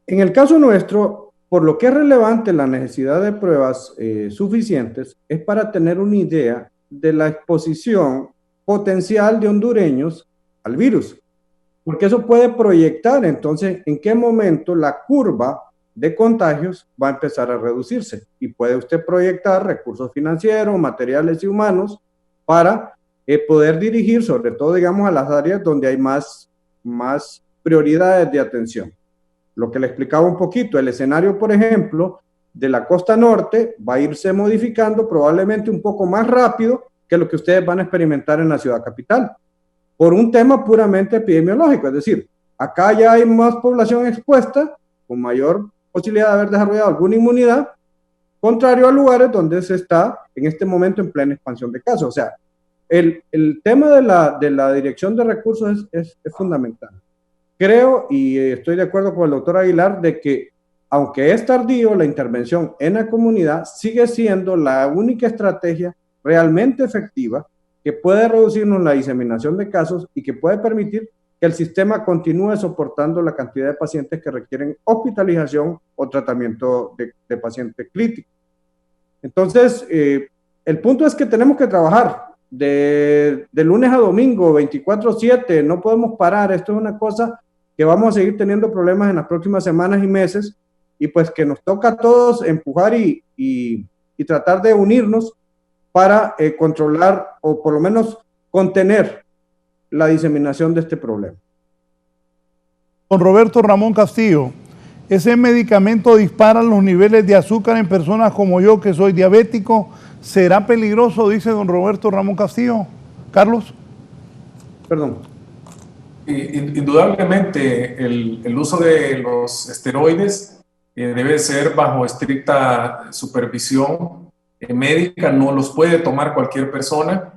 En el caso nuestro, por lo que es relevante la necesidad de pruebas suficientes, es para tener una idea de la exposición potencial de hondureños al virus, porque eso puede proyectar entonces en qué momento la curva de contagios va a empezar a reducirse y puede usted proyectar recursos financieros, materiales y humanos para poder dirigir sobre todo, digamos, a las áreas donde hay más prioridades de atención. Lo que le explicaba un poquito, el escenario, por ejemplo, de la costa norte va a irse modificando probablemente un poco más rápido que lo que ustedes van a experimentar en la ciudad capital, por un tema puramente epidemiológico, es decir, acá ya hay más población expuesta, con mayor posibilidad de haber desarrollado alguna inmunidad, contrario a lugares donde se está en este momento en plena expansión de casos. O sea, el tema de la dirección de recursos es fundamental. Creo, y estoy de acuerdo con el doctor Aguilar, de que aunque es tardío, la intervención en la comunidad sigue siendo la única estrategia realmente efectiva que puede reducirnos la diseminación de casos y que puede permitir que el sistema continúe soportando la cantidad de pacientes que requieren hospitalización o tratamiento de paciente crítico. Entonces, el punto es que tenemos que trabajar de lunes a domingo, 24/7, no podemos parar. Esto es una cosa que vamos a seguir teniendo problemas en las próximas semanas y meses, y pues que nos toca a todos empujar y tratar de unirnos para controlar o por lo menos contener la diseminación de este problema. Don Roberto Ramón Castillo, ese medicamento dispara los niveles de azúcar en personas como yo que soy diabético. ¿Será peligroso? Dice don Roberto Ramón Castillo. Carlos. Perdón. Indudablemente el uso de los esteroides debe ser bajo estricta supervisión médica, no los puede tomar cualquier persona.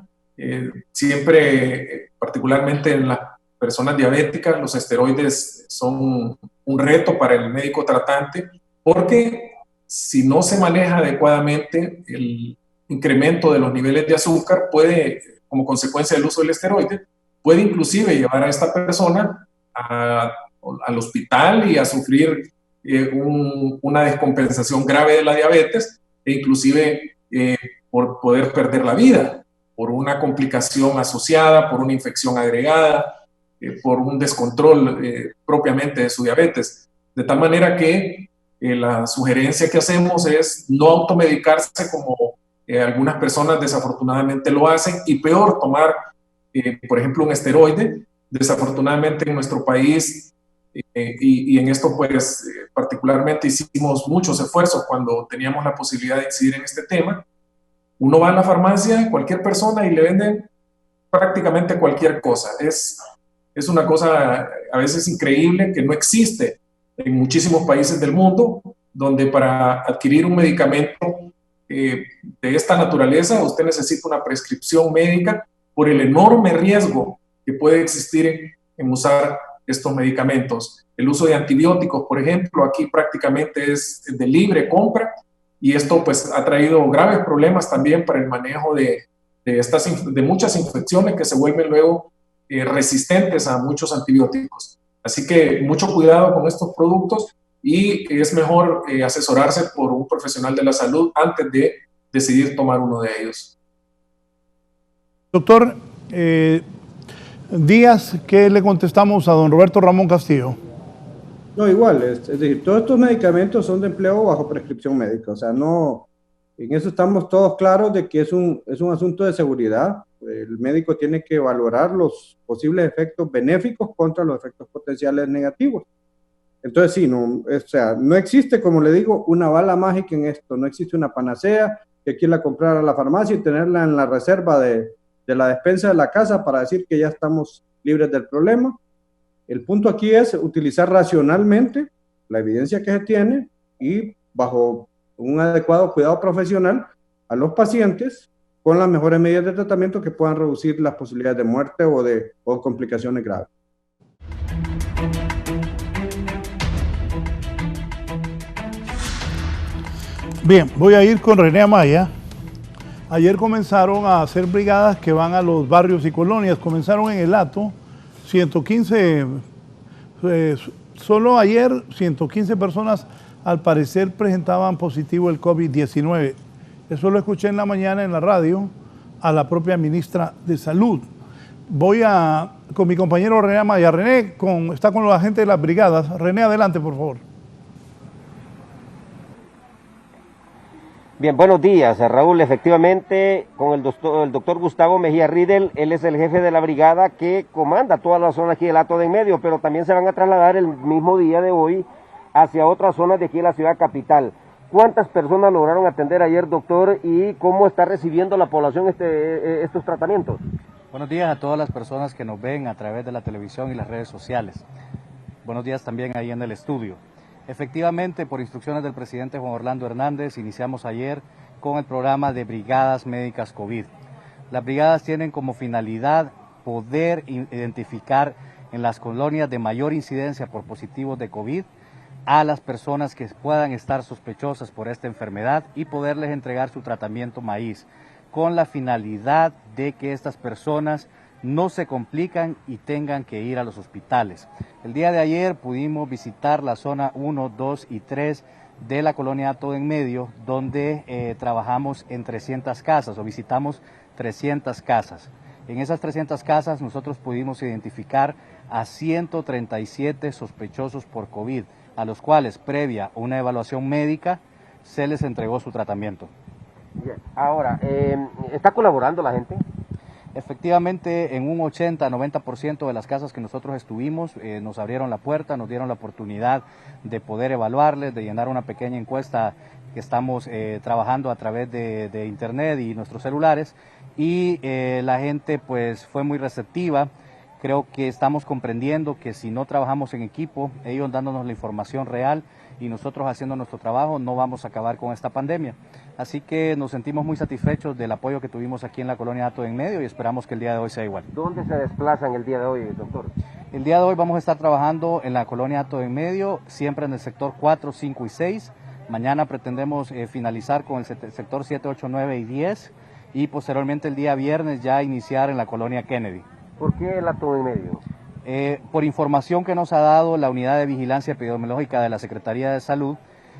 Siempre, particularmente en las personas diabéticas, los esteroides son un reto para el médico tratante, porque si no se maneja adecuadamente el incremento de los niveles de azúcar puede, como consecuencia del uso del esteroide, puede inclusive llevar a esta persona al hospital y a sufrir una descompensación grave de la diabetes e inclusive por poder perder la vida por una complicación asociada, por una infección agregada, por un descontrol propiamente de su diabetes. De tal manera que la sugerencia que hacemos es no automedicarse como algunas personas desafortunadamente lo hacen, y peor, tomar, por ejemplo, un esteroide. Desafortunadamente en nuestro país, y en esto pues particularmente hicimos muchos esfuerzos cuando teníamos la posibilidad de incidir en este tema. Uno va a la farmacia, cualquier persona, y le venden prácticamente cualquier cosa. Es Es una cosa a veces increíble que no existe en muchísimos países del mundo, donde para adquirir un medicamento de esta naturaleza usted necesita una prescripción médica por el enorme riesgo que puede existir en usar estos medicamentos. El uso de antibióticos, por ejemplo, aquí prácticamente es de libre compra, y esto pues ha traído graves problemas también para el manejo de muchas infecciones que se vuelven luego resistentes a muchos antibióticos. Así que mucho cuidado con estos productos, y es mejor asesorarse por un profesional de la salud antes de decidir tomar uno de ellos. Doctor Díaz, ¿qué le contestamos a don Roberto Ramón Castillo? No, igual, es decir, todos estos medicamentos son de empleo bajo prescripción médica, o sea, no, en eso estamos todos claros de que es un asunto de seguridad. El médico tiene que valorar los posibles efectos benéficos contra los efectos potenciales negativos. Entonces, sí, no, o sea, no existe, como le digo, una bala mágica en esto, no existe una panacea que hay que irla a comprar a la farmacia y tenerla en la reserva de la despensa de la casa para decir que ya estamos libres del problema. El punto aquí es utilizar racionalmente la evidencia que se tiene y bajo un adecuado cuidado profesional a los pacientes con las mejores medidas de tratamiento que puedan reducir las posibilidades de muerte o complicaciones graves. Bien, voy a ir con René Amaya. Ayer comenzaron a hacer brigadas que van a los barrios y colonias. Comenzaron en El Hato, 115, solo ayer 115 personas al parecer presentaban positivo el COVID-19. Eso lo escuché en la mañana en la radio a la propia ministra de Salud. Voy con mi compañero René Amaya. René está con los agentes de las brigadas. René, adelante, por favor. Bien, buenos días, Raúl. Efectivamente, con el doctor Gustavo Mejía Riedel, él es el jefe de la brigada que comanda toda la zona aquí del Hato de en Medio, pero también se van a trasladar el mismo día de hoy hacia otras zonas de aquí de la ciudad capital. ¿Cuántas personas lograron atender ayer, doctor, y cómo está recibiendo la población estos tratamientos? Buenos días a todas las personas que nos ven a través de la televisión y las redes sociales. Buenos días también ahí en el estudio. Efectivamente, por instrucciones del presidente Juan Orlando Hernández, iniciamos ayer con el programa de Brigadas Médicas COVID. Las brigadas tienen como finalidad poder identificar en las colonias de mayor incidencia por positivos de COVID a las personas que puedan estar sospechosas por esta enfermedad y poderles entregar su tratamiento maíz, con la finalidad de que estas personas no se complican y tengan que ir a los hospitales. El día de ayer pudimos visitar la zona 1, 2 y 3 de la colonia Hato en Medio, donde trabajamos en 300 casas o visitamos 300 casas. En esas 300 casas nosotros pudimos identificar a 137 sospechosos por COVID, a los cuales, previa una evaluación médica, se les entregó su tratamiento. Bien. Ahora, ¿está colaborando la gente? Efectivamente, en un 80-90% de las casas que nosotros estuvimos, nos abrieron la puerta, nos dieron la oportunidad de poder evaluarles, de llenar una pequeña encuesta que estamos trabajando a través de internet y nuestros celulares, y la gente pues fue muy receptiva. Creo que estamos comprendiendo que si no trabajamos en equipo, ellos dándonos la información real y nosotros haciendo nuestro trabajo, no vamos a acabar con esta pandemia. Así que nos sentimos muy satisfechos del apoyo que tuvimos aquí en la colonia Hato en Medio y esperamos que el día de hoy sea igual. ¿Dónde se desplazan el día de hoy, doctor? El día de hoy vamos a estar trabajando en la colonia Hato en Medio, siempre en el sector 4, 5 y 6. Mañana pretendemos finalizar con el sector 7, 8, 9 y 10 y posteriormente el día viernes ya iniciar en la colonia Kennedy. ¿Por qué el Hato en Medio? Por información que nos ha dado la Unidad de Vigilancia Epidemiológica de la Secretaría de Salud,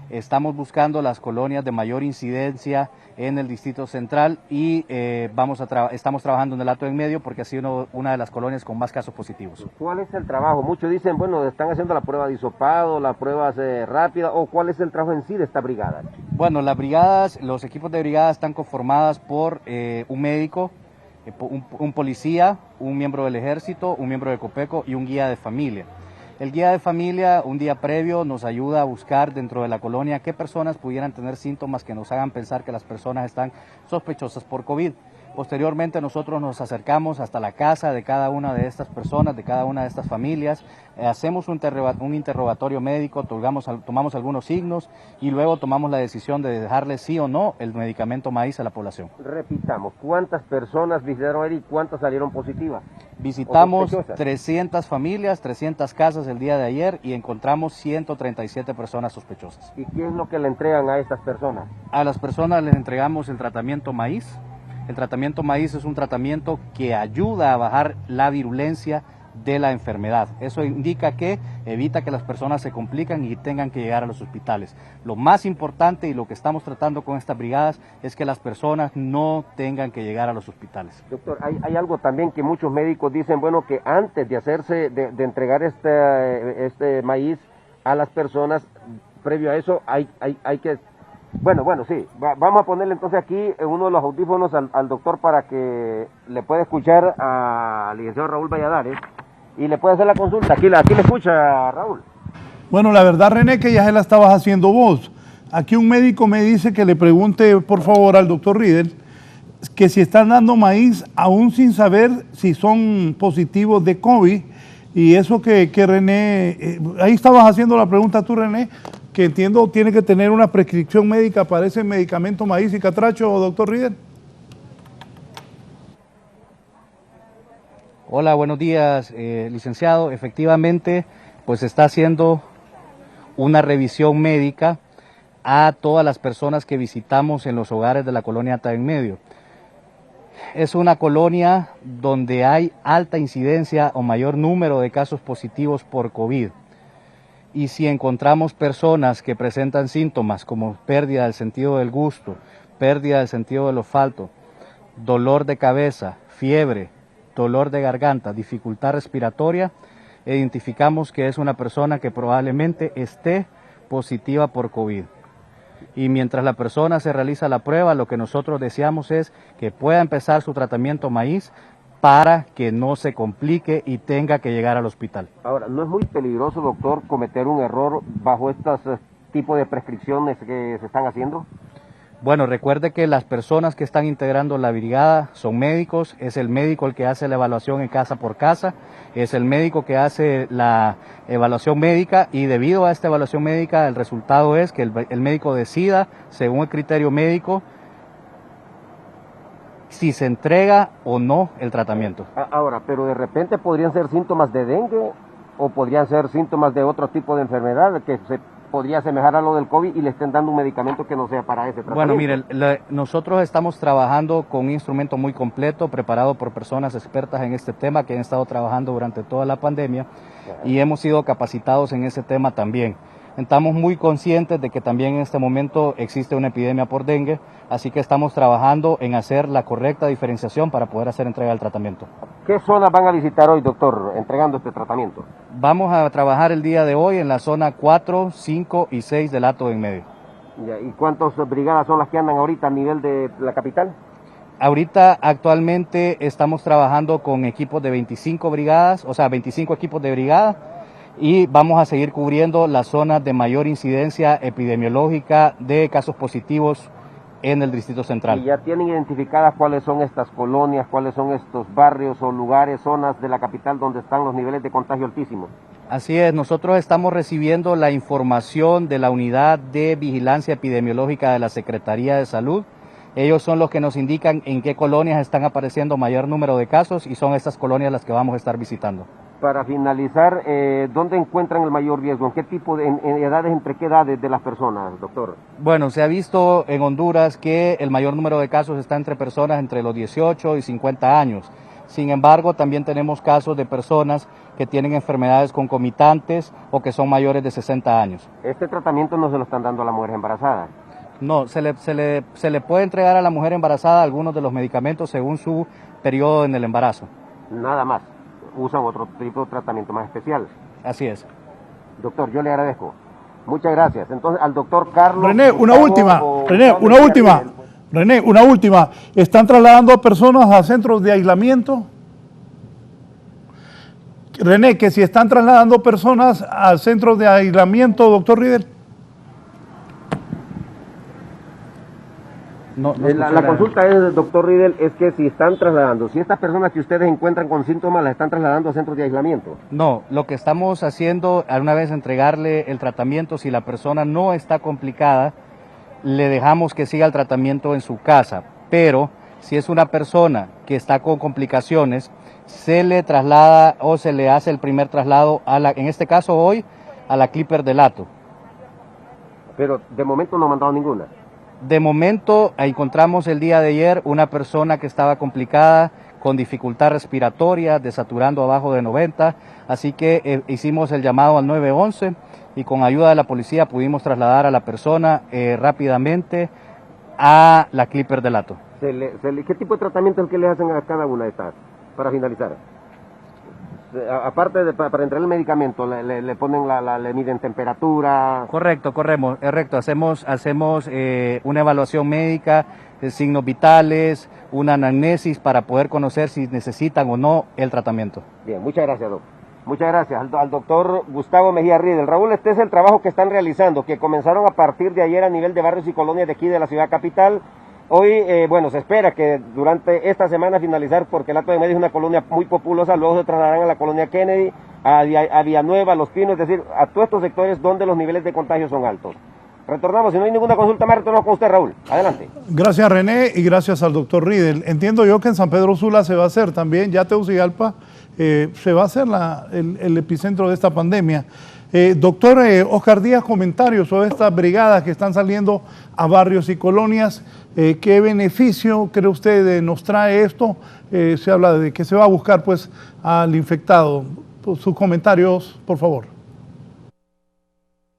estamos buscando las colonias de mayor incidencia en el Distrito Central y estamos trabajando en el Hato en Medio porque ha sido una de las colonias con más casos positivos. ¿Cuál es el trabajo? Muchos dicen, bueno, están haciendo la prueba de hisopado, la prueba rápida, o ¿cuál es el trabajo en sí de esta brigada? Bueno, las brigadas, los equipos de brigada están conformadas por un médico, un policía, un miembro del ejército, un miembro de Copeco y un guía de familia. El guía de familia, un día previo, nos ayuda a buscar dentro de la colonia qué personas pudieran tener síntomas que nos hagan pensar que las personas están sospechosas por COVID. Posteriormente nosotros nos acercamos hasta la casa de cada una de estas personas, de cada una de estas familias, hacemos un interrogatorio médico, tomamos algunos signos y luego tomamos la decisión de dejarle sí o no el medicamento maíz a la población. Repitamos, ¿cuántas personas visitaron ayer y cuántas salieron positivas? Visitamos 300 familias, 300 casas el día de ayer y encontramos 137 personas sospechosas. ¿Y qué es lo que le entregan a estas personas? A las personas les entregamos el tratamiento maíz. El tratamiento maíz es un tratamiento que ayuda a bajar la virulencia de la enfermedad. Eso indica que evita que las personas se complican y tengan que llegar a los hospitales. Lo más importante y lo que estamos tratando con estas brigadas es que las personas no tengan que llegar a los hospitales. Doctor, hay algo también que muchos médicos dicen, bueno, que antes de hacerse, de entregar este maíz a las personas, previo a eso hay que... Bueno, sí, vamos a ponerle entonces aquí uno de los audífonos al doctor para que le pueda escuchar al licenciado Raúl Valladares y le pueda hacer la consulta. Aquí le escucha, Raúl. Bueno, la verdad, René, que ya se la estabas haciendo vos. Aquí un médico me dice que le pregunte, por favor, al doctor Riedel, que si están dando maíz aún sin saber si son positivos de COVID. Y eso que René, ahí estabas haciendo la pregunta tú, René, que entiendo tiene que tener una prescripción médica para ese medicamento maíz y catracho, doctor Riedel. Hola, buenos días, licenciado. Efectivamente, pues está haciendo una revisión médica a todas las personas que visitamos en los hogares de la colonia Taen Medio. Es una colonia donde hay alta incidencia o mayor número de casos positivos por COVID. Y si encontramos personas que presentan síntomas como pérdida del sentido del gusto, pérdida del sentido del olfato, dolor de cabeza, fiebre, dolor de garganta, dificultad respiratoria, identificamos que es una persona que probablemente esté positiva por COVID. Y mientras la persona se realiza la prueba, lo que nosotros deseamos es que pueda empezar su tratamiento maíz para que no se complique y tenga que llegar al hospital. Ahora, ¿no es muy peligroso, doctor, cometer un error bajo estos tipos de prescripciones que se están haciendo? Bueno, recuerde que las personas que están integrando la brigada son médicos, es el médico el que hace la evaluación en casa por casa, es el médico que hace la evaluación médica y debido a esta evaluación médica el resultado es que el médico decida, según el criterio médico, si se entrega o no el tratamiento. Ahora, pero de repente podrían ser síntomas de dengue o podrían ser síntomas de otro tipo de enfermedad que se podría asemejar a lo del COVID y le estén dando un medicamento que no sea para ese tratamiento. Bueno, mire, nosotros estamos trabajando con un instrumento muy completo, preparado por personas expertas en este tema que han estado trabajando durante toda la pandemia y hemos sido capacitados en ese tema también. Estamos muy conscientes de que también en este momento existe una epidemia por dengue, así que estamos trabajando en hacer la correcta diferenciación para poder hacer entrega del tratamiento. ¿Qué zonas van a visitar hoy, doctor, entregando este tratamiento? Vamos a trabajar el día de hoy en la zona 4, 5 y 6 del Hato de en Medio. ¿Y cuántas brigadas son las que andan ahorita a nivel de la capital? Ahorita actualmente estamos trabajando con equipos de 25 brigadas, o sea 25 equipos de brigada, y vamos a seguir cubriendo las zonas de mayor incidencia epidemiológica de casos positivos en el Distrito Central. ¿Y ya tienen identificadas cuáles son estas colonias, cuáles son estos barrios o lugares, zonas de la capital donde están los niveles de contagio altísimos? Así es, nosotros estamos recibiendo la información de la Unidad de Vigilancia Epidemiológica de la Secretaría de Salud. Ellos son los que nos indican en qué colonias están apareciendo mayor número de casos y son estas colonias las que vamos a estar visitando. Para finalizar, ¿dónde encuentran el mayor riesgo? ¿En qué tipo de en edades, entre qué edades de las personas, doctor? Bueno, se ha visto en Honduras que el mayor número de casos está entre personas entre los 18 y 50 años. Sin embargo, también tenemos casos de personas que tienen enfermedades concomitantes o que son mayores de 60 años. ¿Este tratamiento no se lo están dando a la mujer embarazada? No, se le puede entregar a la mujer embarazada algunos de los medicamentos según su periodo en el embarazo. Nada más. Usan otro tipo de tratamiento más especial. Así es. Doctor, yo le agradezco. Muchas gracias. Entonces, al doctor Carlos... René, una última. René, una última. ¿Están trasladando a personas a centros de aislamiento? René, que si están trasladando personas a centros de aislamiento, doctor Riedel. La consulta es, doctor Riedel, es que si están trasladando, si estas personas que ustedes encuentran con síntomas las están trasladando a centros de aislamiento. No, lo que estamos haciendo, a una vez entregarle el tratamiento, si la persona no está complicada, le dejamos que siga el tratamiento en su casa, pero si es una persona que está con complicaciones, se le traslada o se le hace el primer traslado, en este caso hoy, a la Clipper del Hato. Pero de momento no han mandado ninguna. De momento encontramos el día de ayer una persona que estaba complicada, con dificultad respiratoria, desaturando abajo de 90, así que hicimos el llamado al 911 y con ayuda de la policía pudimos trasladar a la persona rápidamente a la Clipper del Hato. ¿Qué tipo de tratamiento es el que le hacen a cada una de estas, para finalizar? Aparte para entrar el medicamento, le ponen le miden temperatura. Correcto. Hacemos una evaluación médica, signos vitales, una anamnesis para poder conocer si necesitan o no el tratamiento. Bien, muchas gracias, doctor. Muchas gracias al doctor Gustavo Mejía Riedel. Raúl, este es el trabajo que están realizando, que comenzaron a partir de ayer a nivel de barrios y colonias de aquí de la ciudad capital. Hoy, se espera que durante esta semana finalizar, porque el Hato de Medio es una colonia muy populosa, luego se trasladarán a la colonia Kennedy, a Villanueva, Los Pinos, es decir, a todos estos sectores donde los niveles de contagio son altos. Retornamos, si no hay ninguna consulta más, retornamos con usted, Raúl. Adelante. Gracias, René, y gracias al doctor Riedel. Entiendo yo que en San Pedro Sula se va a hacer también, ya Tegucigalpa, se va a hacer el epicentro de esta pandemia. Doctor Oscar Díaz, comentarios sobre estas brigadas que están saliendo a barrios y colonias. ¿Qué beneficio cree usted nos trae esto? Se habla de que se va a buscar pues al infectado. Sus comentarios, por favor.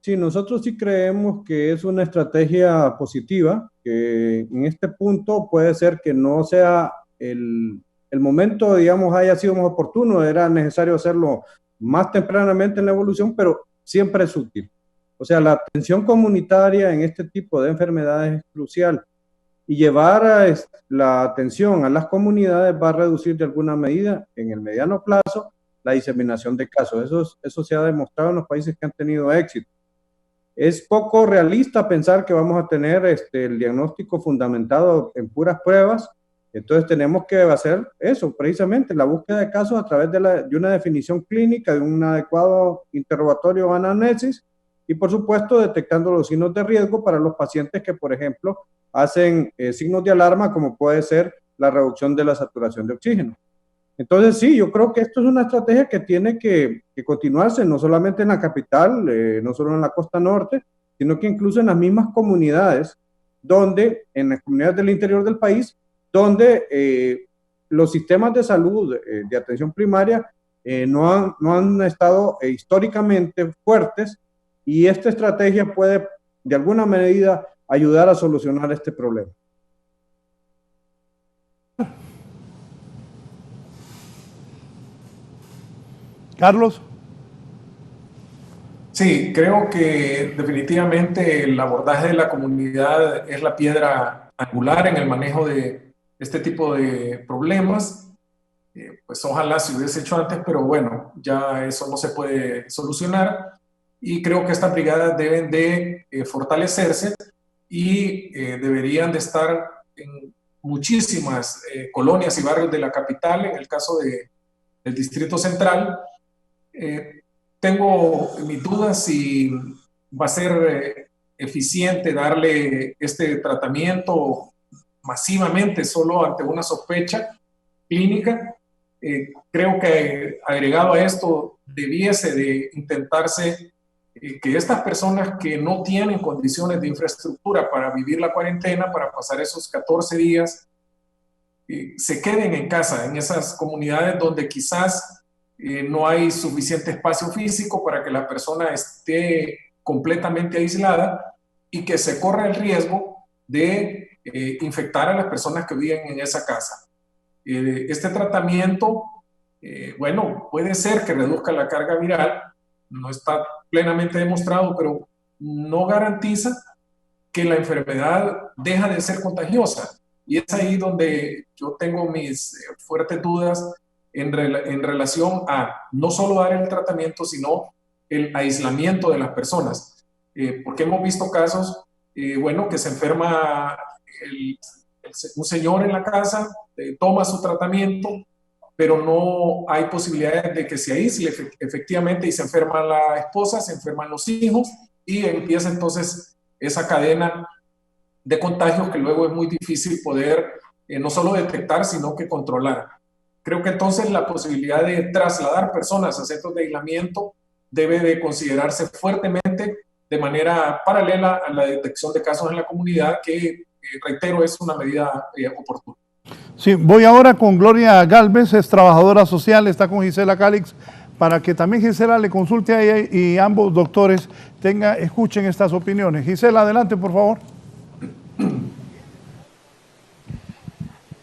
Sí, nosotros sí creemos que es una estrategia positiva, que en este punto puede ser que no sea el momento, digamos, haya sido más oportuno, era necesario hacerlo más tempranamente en la evolución, pero siempre es útil. O sea, la atención comunitaria en este tipo de enfermedades es crucial y llevar la atención a las comunidades va a reducir de alguna medida, en el mediano plazo, la diseminación de casos. Eso se ha demostrado en los países que han tenido éxito. Es poco realista pensar que vamos a tener el diagnóstico fundamentado en puras pruebas. Entonces tenemos que hacer eso, precisamente, la búsqueda de casos a través de una definición clínica, de un adecuado interrogatorio o anamnesis y, por supuesto, detectando los signos de riesgo para los pacientes que, por ejemplo, hacen signos de alarma, como puede ser la reducción de la saturación de oxígeno. Entonces, sí, yo creo que esto es una estrategia que tiene que continuarse, no solamente en la capital, no solo en la costa norte, sino que incluso en las mismas comunidades, en las comunidades del interior del país, donde los sistemas de salud de atención primaria no han estado históricamente fuertes y esta estrategia puede, de alguna medida, ayudar a solucionar este problema. Carlos. Sí, creo que definitivamente el abordaje de la comunidad es la piedra angular en el manejo de este tipo de problemas. Pues ojalá se hubiese hecho antes, pero bueno, ya eso no se puede solucionar y creo que estas brigadas deben de fortalecerse y deberían de estar en muchísimas colonias y barrios de la capital, en el caso del Distrito Central. Tengo mis dudas si va a ser eficiente darle este tratamiento masivamente solo ante una sospecha clínica. Creo que agregado a esto debiese de intentarse que estas personas que no tienen condiciones de infraestructura para vivir la cuarentena, para pasar esos 14 días, se queden en casa, en esas comunidades donde quizás no hay suficiente espacio físico para que la persona esté completamente aislada y que se corra el riesgo de infectar a las personas que viven en esa casa. Este tratamiento, puede ser que reduzca la carga viral, no está plenamente demostrado, pero no garantiza que la enfermedad deja de ser contagiosa. Y es ahí donde yo tengo mis fuertes dudas en relación a no solo dar el tratamiento, sino el aislamiento de las personas. Porque hemos visto casos, que se enferma un señor en la casa toma su tratamiento, pero no hay posibilidades de que se aísle efectivamente, y se enferma la esposa, se enferman los hijos, y empieza entonces esa cadena de contagios que luego es muy difícil poder no solo detectar, sino que controlar. Creo que entonces la posibilidad de trasladar personas a centros de aislamiento debe de considerarse fuertemente de manera paralela a la detección de casos en la comunidad, que, reitero, es una medida oportuna. Sí, voy ahora con Gloria Galvez, es trabajadora social, está con Gisela Calix, para que también Gisela le consulte a ella y ambos doctores escuchen estas opiniones. Gisela, adelante, por favor.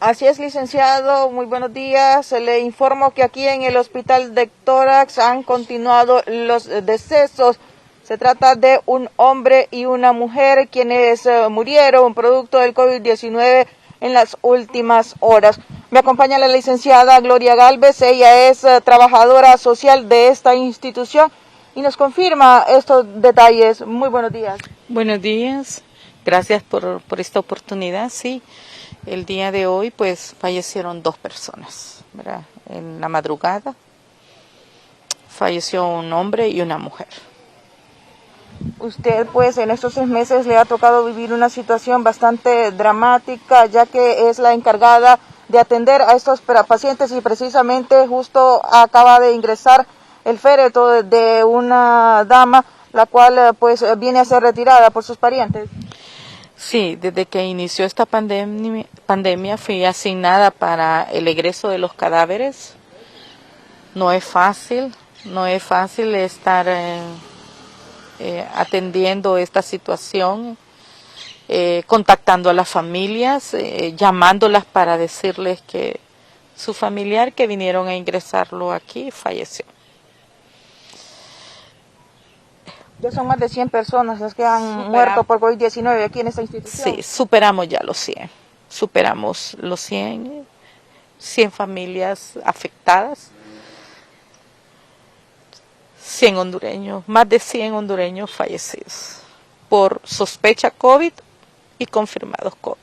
Así es, licenciado, muy buenos días. Le informo que aquí en el hospital de tórax han continuado los decesos. Se trata de un hombre y una mujer quienes murieron producto del COVID-19 en las últimas horas. Me acompaña la licenciada Gloria Galvez, ella es trabajadora social de esta institución y nos confirma estos detalles. Muy buenos días. Buenos días, gracias por esta oportunidad. Sí, el día de hoy pues fallecieron 2 personas, ¿verdad? En la madrugada falleció un hombre y una mujer. Usted pues en estos 6 meses le ha tocado vivir una situación bastante dramática, ya que es la encargada de atender a estos pacientes y precisamente justo acaba de ingresar el féretro de una dama, la cual pues viene a ser retirada por sus parientes. Sí, desde que inició esta pandemia fui asignada para el egreso de los cadáveres. No es fácil estar atendiendo esta situación, contactando a las familias, llamándolas para decirles que su familiar que vinieron a ingresarlo aquí falleció. Ya son más de 100 personas las que han muerto por COVID-19 aquí en esta institución. Sí, superamos ya los 100. Superamos los 100 familias afectadas. 100 hondureños, más de 100 hondureños fallecidos por sospecha COVID y confirmados COVID.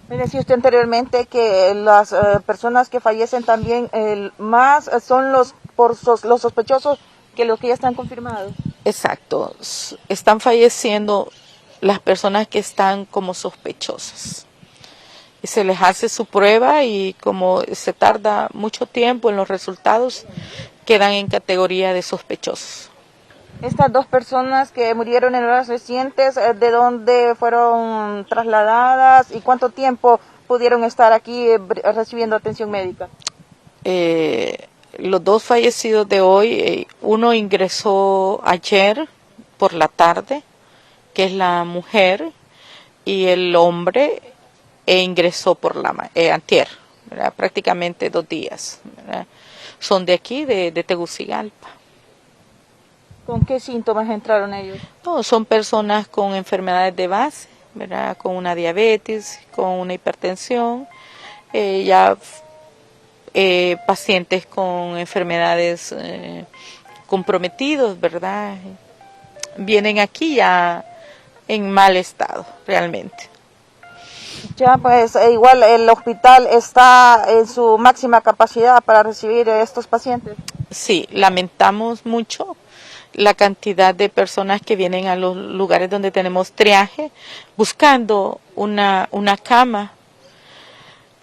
Me decía usted anteriormente que las personas que fallecen también más son los sospechosos que los que ya están confirmados. Exacto, están falleciendo las personas que están como sospechosas. Y se les hace su prueba y como se tarda mucho tiempo en los resultados, quedan en categoría de sospechosos. Estas 2 personas que murieron en horas recientes, ¿de dónde fueron trasladadas y cuánto tiempo pudieron estar aquí recibiendo atención médica? Los 2 fallecidos de hoy, uno ingresó ayer por la tarde, que es la mujer, y el hombre ingresó por antier, ¿verdad? Prácticamente 2 días, ¿verdad? Son de aquí, de Tegucigalpa. ¿Con qué síntomas entraron ellos? No, son personas con enfermedades de base, ¿verdad? Con una diabetes, con una hipertensión, pacientes con enfermedades comprometidos, ¿verdad? Vienen aquí ya en mal estado, realmente. Ya pues igual el hospital está en su máxima capacidad para recibir a estos pacientes. Sí, lamentamos mucho la cantidad de personas que vienen a los lugares donde tenemos triaje buscando una cama.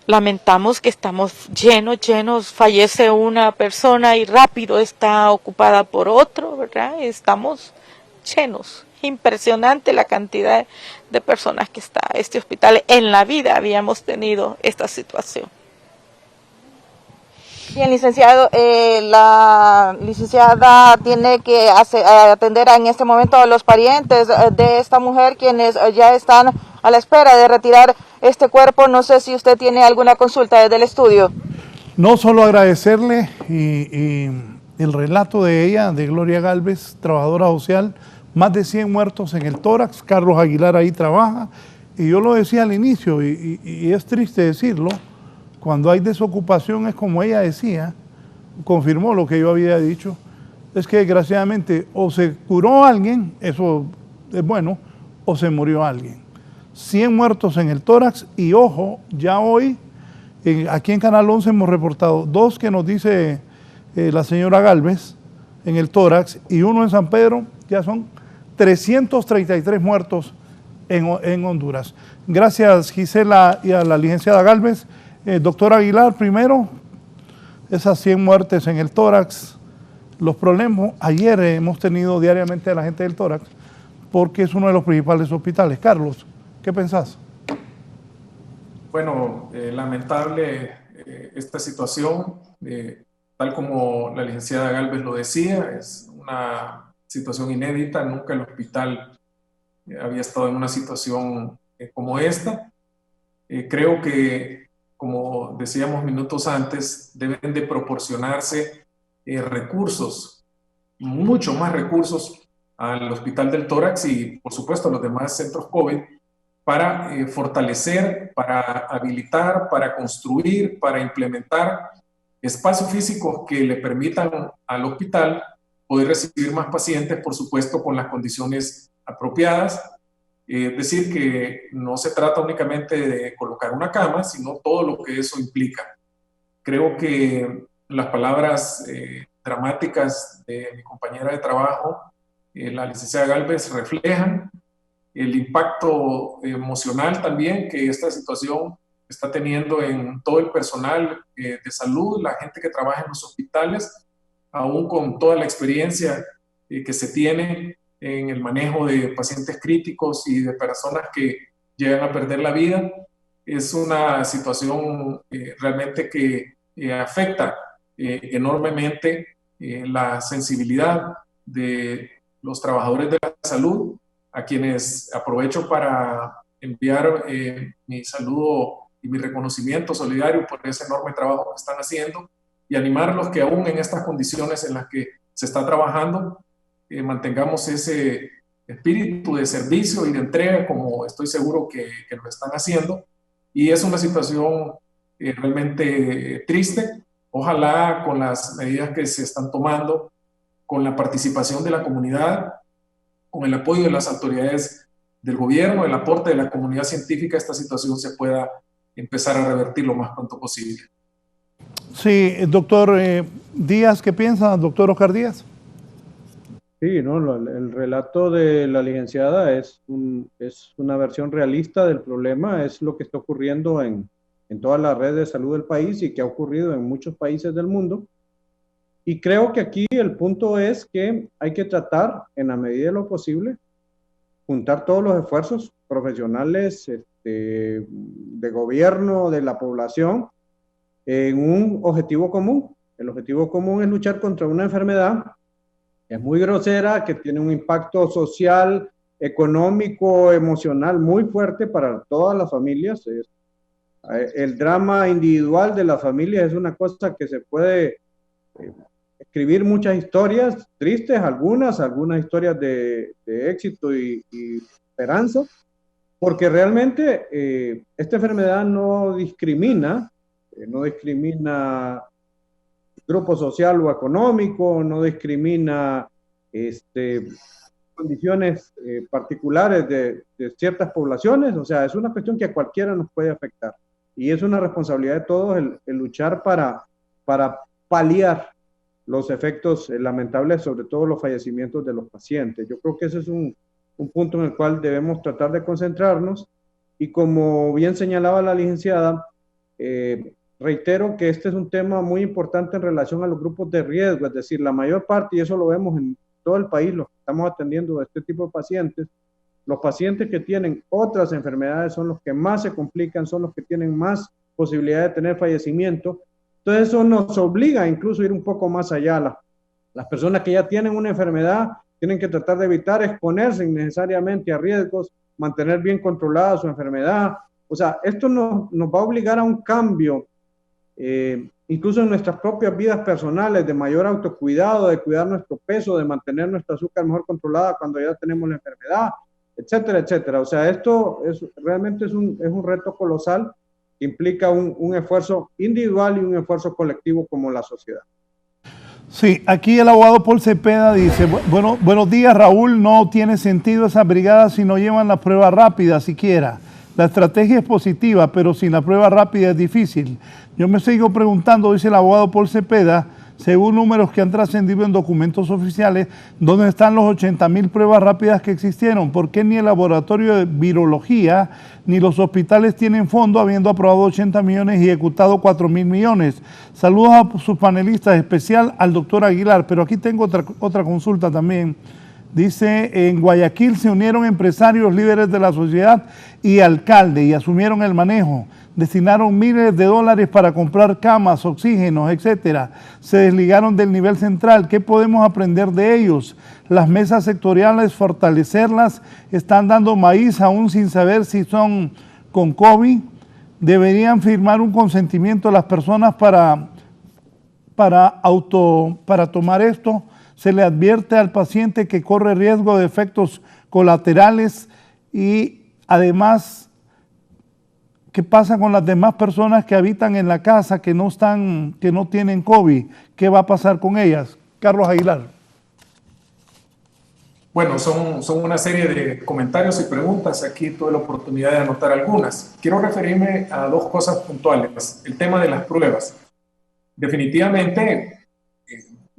Lamentamos que estamos llenos, fallece una persona y rápido está ocupada por otro, ¿verdad? Estamos llenos. Impresionante la cantidad de personas que está este hospital. En la vida habíamos tenido esta situación. Bien, licenciado, la licenciada tiene que atender en este momento a los parientes de esta mujer, quienes ya están a la espera de retirar este cuerpo. No sé si usted tiene alguna consulta desde el estudio. No, solo agradecerle y el relato de ella, de Gloria Galvez, trabajadora social, más de 100 muertos en el tórax. Carlos Aguilar ahí trabaja, y yo lo decía al inicio, y es triste decirlo, cuando hay desocupación es como ella decía, confirmó lo que yo había dicho, es que desgraciadamente o se curó a alguien, eso es bueno, o se murió alguien. 100 muertos en el tórax y ojo, ya hoy aquí en Canal 11 hemos reportado 2 que nos dice la señora Galvez en el tórax y 1 en San Pedro, ya son 333 muertos en Honduras. Gracias Gisela y a la licenciada Galvez. Doctor Aguilar, primero, esas 100 muertes en el tórax, los problemas, ayer hemos tenido diariamente a la gente del tórax porque es uno de los principales hospitales. Carlos, ¿qué pensás? Bueno, lamentable esta situación, tal como la licenciada Galvez lo decía, es una situación inédita, nunca el hospital había estado en una situación como esta. Creo que, como decíamos minutos antes, deben de proporcionarse recursos, mucho más recursos al Hospital del Tórax y, por supuesto, a los demás centros COVID para fortalecer, para habilitar, para construir, para implementar espacios físicos que le permitan al hospital poder recibir más pacientes, por supuesto, con las condiciones apropiadas. Es decir, que no se trata únicamente de colocar una cama, sino todo lo que eso implica. Creo que las palabras dramáticas de mi compañera de trabajo, la licenciada Galvez, reflejan el impacto emocional también que esta situación está teniendo en todo el personal de salud, la gente que trabaja en los hospitales, aún con toda la experiencia que se tiene en el manejo de pacientes críticos y de personas que llegan a perder la vida. Es una situación realmente que afecta enormemente la sensibilidad de los trabajadores de la salud, a quienes aprovecho para enviar mi saludo y mi reconocimiento solidario por ese enorme trabajo que están haciendo y animarlos que aún en estas condiciones en las que se está trabajando, mantengamos ese espíritu de servicio y de entrega como estoy seguro que lo están haciendo. Y es una situación realmente triste. Ojalá con las medidas que se están tomando, con la participación de la comunidad, con el apoyo de las autoridades del gobierno, el aporte de la comunidad científica, esta situación se pueda empezar a revertir lo más pronto posible. Sí, doctor Díaz, ¿qué piensa, doctor Oscar Díaz? Sí, no, el relato de la licenciada es una versión realista del problema, es lo que está ocurriendo en toda la red de salud del país y que ha ocurrido en muchos países del mundo. Y creo que aquí el punto es que hay que tratar, en la medida de lo posible, juntar todos los esfuerzos profesionales, de gobierno, de la población, en un objetivo común. El objetivo común es luchar contra una enfermedad que es muy grosera, que tiene un impacto social, económico, emocional muy fuerte para todas las familias. El drama individual de las familias es una cosa que se puede escribir muchas historias tristes, algunas historias de éxito y esperanza, porque realmente esta enfermedad no discrimina grupo social o económico, no discrimina condiciones particulares de ciertas poblaciones, o sea, es una cuestión que a cualquiera nos puede afectar y es una responsabilidad de todos el luchar para paliar los efectos lamentables, sobre todo los fallecimientos de los pacientes. Yo creo que ese es un punto en el cual debemos tratar de concentrarnos y como bien señalaba la licenciada, reitero que este es un tema muy importante en relación a los grupos de riesgo, es decir, la mayor parte, y eso lo vemos en todo el país, los que estamos atendiendo a este tipo de pacientes, los pacientes que tienen otras enfermedades son los que más se complican, son los que tienen más posibilidad de tener fallecimiento. Entonces eso nos obliga incluso a ir un poco más allá. Las personas que ya tienen una enfermedad tienen que tratar de evitar exponerse innecesariamente a riesgos, mantener bien controlada su enfermedad. O sea, esto nos va a obligar a un cambio, incluso en nuestras propias vidas personales, de mayor autocuidado, de cuidar nuestro peso, de mantener nuestra azúcar mejor controlada cuando ya tenemos la enfermedad, etcétera, etcétera. O sea, esto realmente es un reto colosal que implica un esfuerzo individual y un esfuerzo colectivo como la sociedad. Sí, aquí el abogado Paul Cepeda dice, buenos días Raúl, no tiene sentido esa brigada si no llevan la prueba rápida siquiera. La estrategia es positiva, pero sin la prueba rápida es difícil. Yo me sigo preguntando, dice el abogado Paul Cepeda, según números que han trascendido en documentos oficiales, ¿dónde están los 80.000 pruebas rápidas que existieron? ¿Por qué ni el laboratorio de virología ni los hospitales tienen fondo, habiendo aprobado 80 millones y ejecutado 4.000 millones? Saludos a sus panelistas, especial al doctor Aguilar, pero aquí tengo otra consulta también. Dice, en Guayaquil se unieron empresarios, líderes de la sociedad y alcalde y asumieron el manejo. Destinaron miles de dólares para comprar camas, oxígenos, etcétera. Se desligaron del nivel central. ¿Qué podemos aprender de ellos? Las mesas sectoriales, fortalecerlas, están dando maíz aún sin saber si son con COVID. Deberían firmar un consentimiento las personas para tomar esto. Se le advierte al paciente que corre riesgo de efectos colaterales y además, ¿qué pasa con las demás personas que habitan en la casa que no tienen COVID? ¿Qué va a pasar con ellas? Carlos Aguilar. Bueno, son una serie de comentarios y preguntas. Aquí tuve la oportunidad de anotar algunas. Quiero referirme a dos cosas puntuales. El tema de las pruebas. Definitivamente,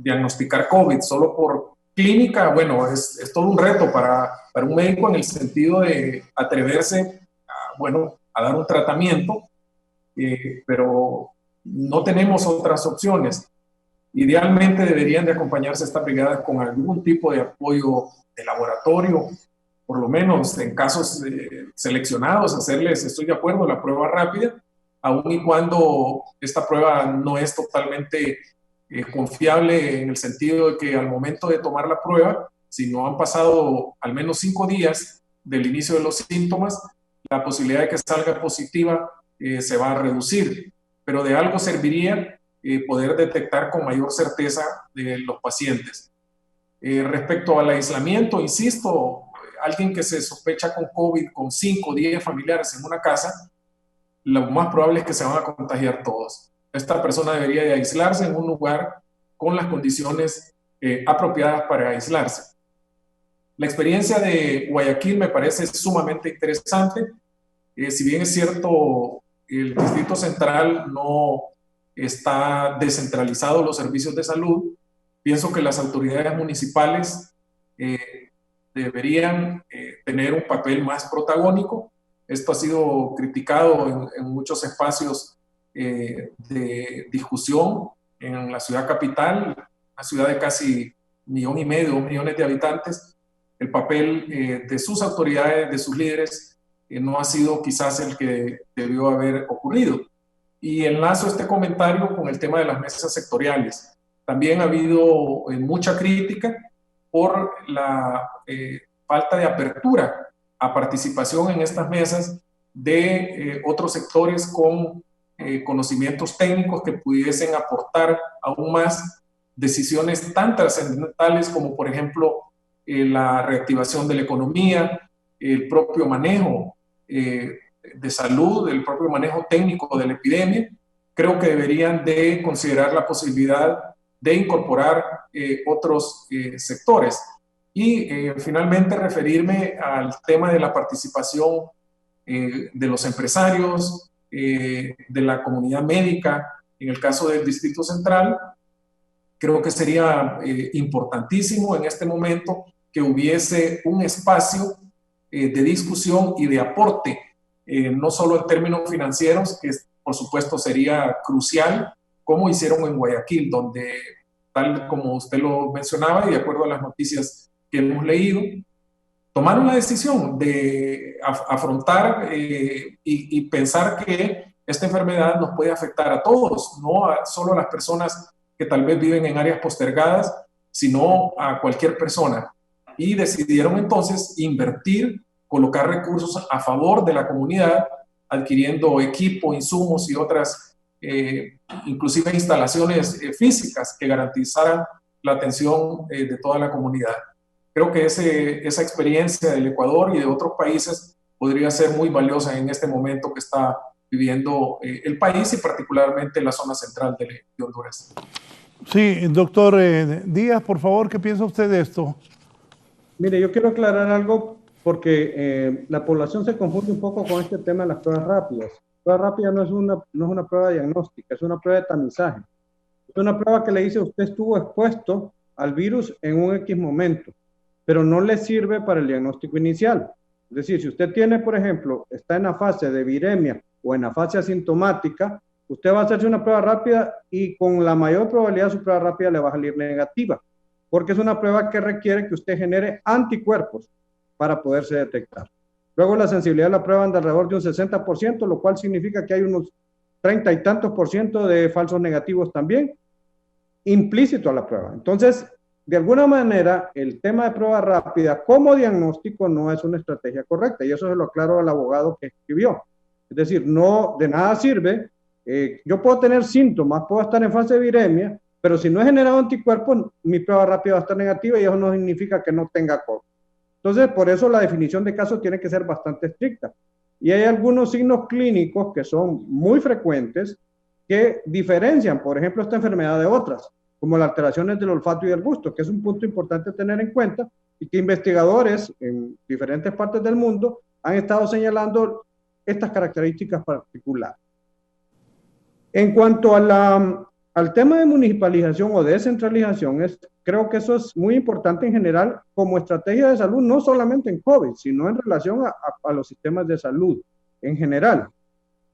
diagnosticar COVID solo por clínica, bueno, es todo un reto para un médico en el sentido de atreverse a dar un tratamiento, pero no tenemos otras opciones. Idealmente deberían de acompañarse estas brigadas con algún tipo de apoyo de laboratorio, por lo menos en casos seleccionados, hacerles, estoy de acuerdo, la prueba rápida, aun y cuando esta prueba no es totalmente confiable en el sentido de que al momento de tomar la prueba, si no han pasado al menos 5 días del inicio de los síntomas, la posibilidad de que salga positiva se va a reducir, pero de algo serviría poder detectar con mayor certeza de los pacientes. Respecto al aislamiento, insisto, alguien que se sospecha con COVID con 5 o 10 familiares en una casa, lo más probable es que se van a contagiar todos. Esta persona debería de aislarse en un lugar con las condiciones apropiadas para aislarse. La experiencia de Guayaquil me parece sumamente interesante. Si bien es cierto, el Distrito Central no está descentralizado los servicios de salud, pienso que las autoridades municipales deberían tener un papel más protagónico. Esto ha sido criticado en muchos espacios de discusión en la ciudad capital, una ciudad de casi 1,5 millones, 2 millones de habitantes. El papel de sus autoridades, de sus líderes, no ha sido quizás el que debió haber ocurrido. Y enlazo este comentario con el tema de las mesas sectoriales. También ha habido mucha crítica por la falta de apertura a participación en estas mesas de otros sectores con conocimientos técnicos que pudiesen aportar aún más decisiones tan trascendentales como, por ejemplo, la reactivación de la economía, el propio manejo de salud, el propio manejo técnico de la epidemia. Creo que deberían de considerar la posibilidad de incorporar otros sectores. Y finalmente referirme al tema de la participación de los empresarios, de la comunidad médica, en el caso del Distrito Central. Creo que sería importantísimo en este momento que hubiese un espacio de discusión y de aporte, no solo en términos financieros, que por supuesto sería crucial, como hicieron en Guayaquil, donde, tal como usted lo mencionaba y de acuerdo a las noticias que hemos leído, tomaron la decisión de afrontar y pensar que esta enfermedad nos puede afectar a todos, no solo a las personas que tal vez viven en áreas postergadas, sino a cualquier persona. Y decidieron entonces invertir, colocar recursos a favor de la comunidad, adquiriendo equipo, insumos y otras, inclusive instalaciones físicas que garantizaran la atención de toda la comunidad. Creo que esa experiencia del Ecuador y de otros países podría ser muy valiosa en este momento que está viviendo el país y particularmente la zona central de Honduras. Sí, doctor Díaz, por favor, ¿qué piensa usted de esto? Mire, yo quiero aclarar algo porque la población se confunde un poco con este tema de las pruebas rápidas. La prueba rápida no es una prueba diagnóstica, es una prueba de tamizaje. Es una prueba que le dice usted estuvo expuesto al virus en un X momento, pero no le sirve para el diagnóstico inicial. Es decir, si usted tiene, por ejemplo, está en la fase de viremia o en la fase asintomática, usted va a hacerse una prueba rápida y con la mayor probabilidad su prueba rápida le va a salir negativa, porque es una prueba que requiere que usted genere anticuerpos para poderse detectar. Luego la sensibilidad de la prueba anda alrededor de un 60%, lo cual significa que hay unos 30 y tantos % de falsos negativos también, implícito a la prueba. Entonces, de alguna manera, el tema de prueba rápida como diagnóstico no es una estrategia correcta, y eso se lo aclaro al abogado que escribió. Es decir, no de nada sirve, yo puedo tener síntomas, puedo estar en fase de viremia, pero si no he generado anticuerpos, mi prueba rápida va a estar negativa y eso no significa que no tenga COVID. Entonces, por eso la definición de caso tiene que ser bastante estricta. Y hay algunos signos clínicos que son muy frecuentes que diferencian, por ejemplo, esta enfermedad de otras, como las alteraciones del olfato y del gusto, que es un punto importante tener en cuenta y que investigadores en diferentes partes del mundo han estado señalando estas características particulares. En cuanto a al tema de municipalización o descentralización, creo que eso es muy importante en general como estrategia de salud, no solamente en COVID, sino en relación a los sistemas de salud en general.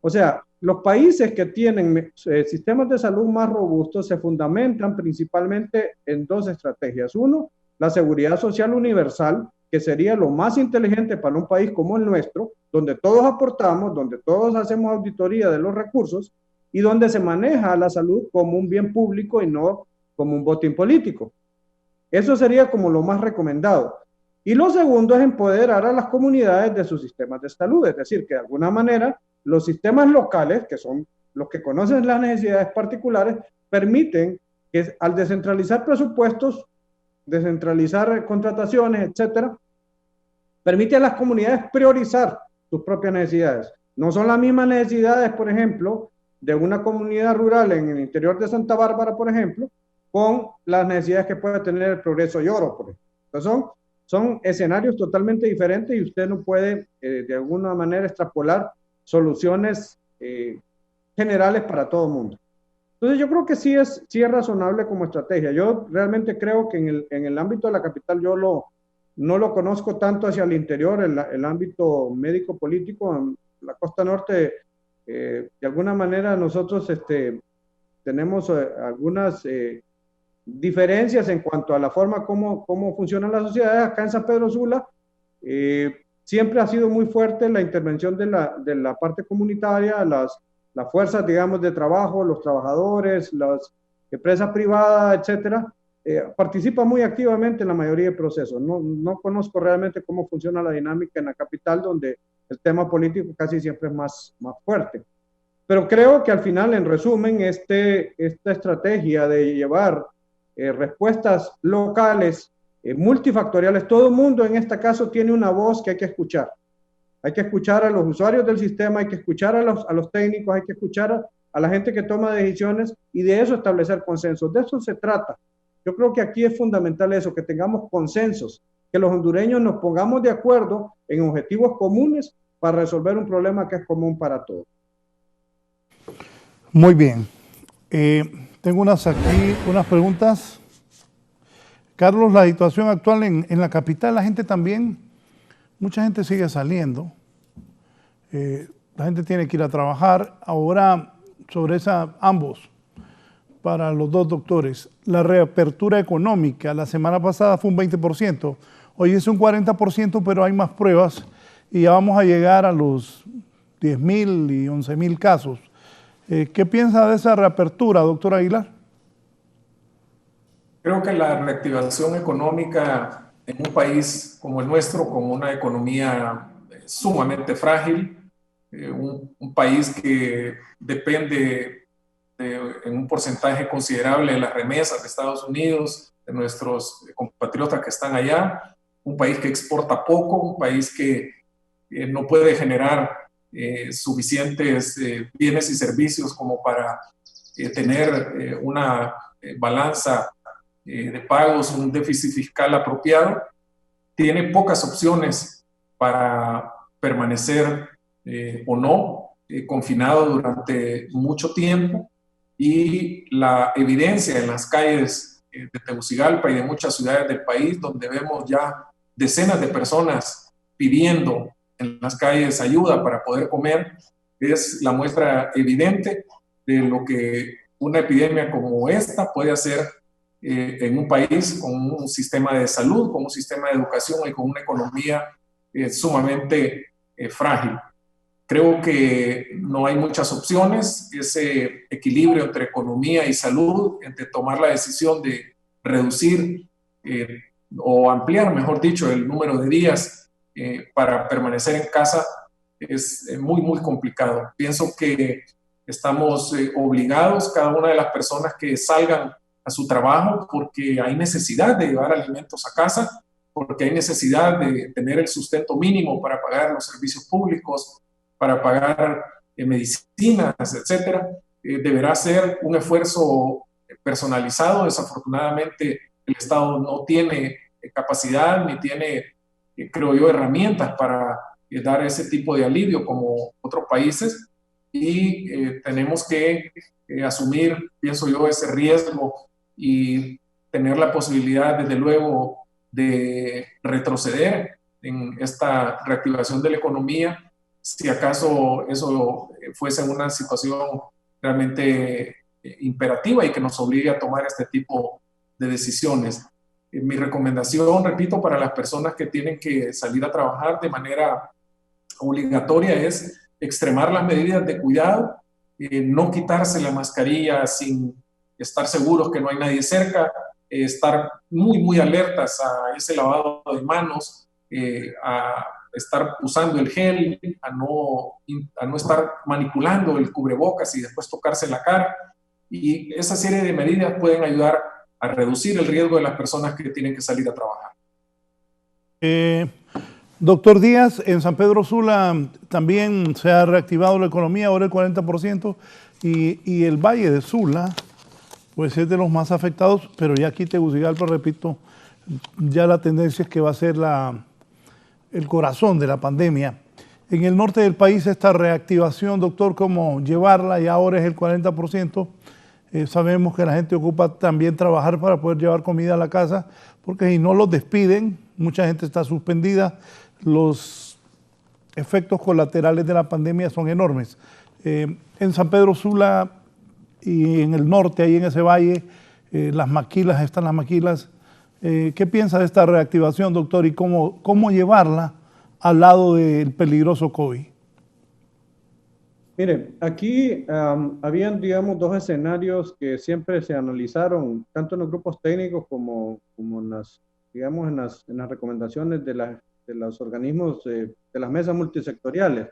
O sea, los países que tienen sistemas de salud más robustos se fundamentan principalmente en dos estrategias. Uno, la seguridad social universal, que sería lo más inteligente para un país como el nuestro, donde todos aportamos, donde todos hacemos auditoría de los recursos y donde se maneja la salud como un bien público y no como un botín político. Eso sería como lo más recomendado. Y lo segundo es empoderar a las comunidades de sus sistemas de salud, es decir, que de alguna manera los sistemas locales, que son los que conocen las necesidades particulares, permiten que al descentralizar presupuestos, descentralizar contrataciones, etcétera, permite a las comunidades priorizar sus propias necesidades. No son las mismas necesidades, por ejemplo, de una comunidad rural en el interior de Santa Bárbara, por ejemplo, con las necesidades que puede tener el Progreso Lloro, por ejemplo. Entonces son escenarios totalmente diferentes y usted no puede de alguna manera extrapolar soluciones generales para todo el mundo. Entonces yo creo que sí es razonable como estrategia. Yo realmente creo que en el ámbito de la capital yo no lo conozco tanto hacia el interior, el ámbito médico-político, en la costa norte, de alguna manera nosotros tenemos algunas diferencias en cuanto a la forma como funcionan las sociedades. Acá en San Pedro Sula siempre ha sido muy fuerte la intervención de la parte comunitaria, las fuerzas, digamos, de trabajo, los trabajadores, las empresas privadas, etcétera, participan muy activamente en la mayoría de procesos. No conozco realmente cómo funciona la dinámica en la capital, donde el tema político casi siempre es más fuerte. Pero creo que al final, en resumen, esta estrategia de llevar respuestas locales, multifactoriales, todo el mundo en este caso tiene una voz que hay que escuchar. Hay que escuchar a los usuarios del sistema, hay que escuchar a los técnicos, hay que escuchar a la gente que toma decisiones y de eso establecer consensos. De eso se trata. Yo creo que aquí es fundamental eso, que tengamos consensos, que los hondureños nos pongamos de acuerdo en objetivos comunes para resolver un problema que es común para todos. Muy bien. Tengo unas preguntas. Carlos, la situación actual en la capital, la gente también, mucha gente sigue saliendo. La gente tiene que ir a trabajar. Ahora, sobre ambos, para los dos doctores, la reapertura económica, la semana pasada fue un 20%, hoy es un 40%, pero hay más pruebas y ya vamos a llegar a los 10.000 y 11.000 casos. ¿Qué piensa de esa reapertura, doctor Aguilar? Creo que la reactivación económica en un país como el nuestro, con una economía sumamente frágil, un país que depende en un porcentaje considerable de las remesas de Estados Unidos, de nuestros compatriotas que están allá, un país que exporta poco, un país que no puede generar suficientes bienes y servicios como para tener una balanza de pagos, un déficit fiscal apropiado, tiene pocas opciones para permanecer o no confinado durante mucho tiempo, y la evidencia en las calles de Tegucigalpa y de muchas ciudades del país, donde vemos ya decenas de personas pidiendo en las calles ayuda para poder comer, es la muestra evidente de lo que una epidemia como esta puede hacer en un país con un sistema de salud, con un sistema de educación y con una economía sumamente frágil. Creo que no hay muchas opciones. Ese equilibrio entre economía y salud, entre tomar la decisión de reducir o ampliar, mejor dicho, el número de días para permanecer en casa, es muy, muy complicado. Pienso que estamos obligados, cada una de las personas que salgan a su trabajo, porque hay necesidad de llevar alimentos a casa, porque hay necesidad de tener el sustento mínimo para pagar los servicios públicos, para pagar medicinas, etcétera. Deberá ser un esfuerzo personalizado. Desafortunadamente, el Estado no tiene capacidad ni tiene, creo yo, herramientas para dar ese tipo de alivio como otros países, y tenemos que asumir, pienso yo, ese riesgo y tener la posibilidad, desde luego, de retroceder en esta reactivación de la economía, si acaso eso fuese una situación realmente imperativa y que nos obligue a tomar este tipo de decisiones. Mi recomendación, repito, para las personas que tienen que salir a trabajar de manera obligatoria es extremar las medidas de cuidado, no quitarse la mascarilla sin estar seguros que no hay nadie cerca, estar muy, muy alertas a ese lavado de manos, a estar usando el gel, a no estar manipulando el cubrebocas y después tocarse la cara. Y esa serie de medidas pueden ayudar a reducir el riesgo de las personas que tienen que salir a trabajar. Doctor Díaz, en San Pedro Sula también se ha reactivado la economía, ahora el 40%, y el Valle de Sula pues es de los más afectados, pero ya aquí Tegucigalpa, repito, ya la tendencia es que va a ser el corazón de la pandemia. En el norte del país esta reactivación, doctor, ¿cómo llevarla? Y ahora es el 40%. Sabemos que la gente ocupa también trabajar para poder llevar comida a la casa, porque si no los despiden, mucha gente está suspendida. Los efectos colaterales de la pandemia son enormes. En San Pedro Sula y en el norte, ahí en ese valle, las maquilas, están las maquilas. ¿Qué piensa de esta reactivación, doctor, y cómo llevarla al lado del peligroso COVID? Mire, aquí habían, digamos, dos escenarios que siempre se analizaron, tanto en los grupos técnicos como en las, digamos, en las recomendaciones de los organismos de las mesas multisectoriales.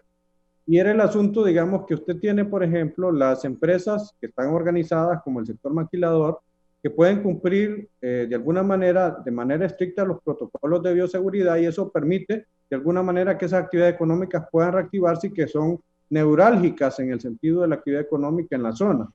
Y era el asunto, digamos, que usted tiene, por ejemplo, las empresas que están organizadas como el sector maquilador, que pueden cumplir de alguna manera, de manera estricta, los protocolos de bioseguridad, y eso permite de alguna manera que esas actividades económicas puedan reactivarse y que son neurálgicas en el sentido de la actividad económica en la zona.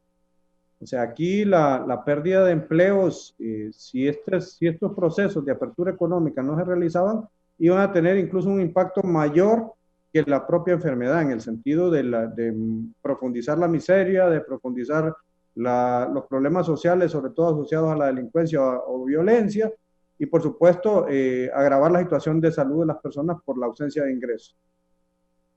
O sea, aquí la pérdida de empleos, si estos procesos de apertura económica no se realizaban, iban a tener incluso un impacto mayor que la propia enfermedad, en el sentido de profundizar la miseria, de profundizar los problemas sociales, sobre todo asociados a la delincuencia o violencia, y por supuesto agravar la situación de salud de las personas por la ausencia de ingresos.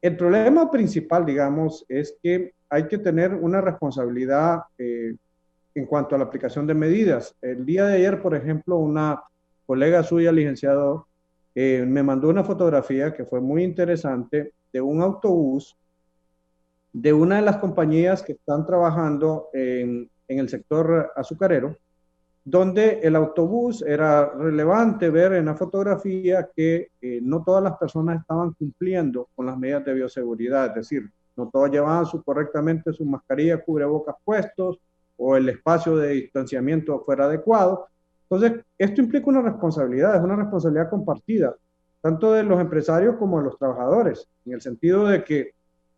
El problema principal, digamos, es que hay que tener una responsabilidad en cuanto a la aplicación de medidas. El día de ayer, por ejemplo, una colega suya, licenciado, me mandó una fotografía que fue muy interesante de un autobús de una de las compañías que están trabajando en el sector azucarero, donde el autobús era relevante ver en la fotografía que no todas las personas estaban cumpliendo con las medidas de bioseguridad, es decir, no todos llevaban correctamente su mascarilla, cubrebocas puestos, o el espacio de distanciamiento fuera adecuado. Entonces, esto implica una responsabilidad, es una responsabilidad compartida, tanto de los empresarios como de los trabajadores, en el sentido de que,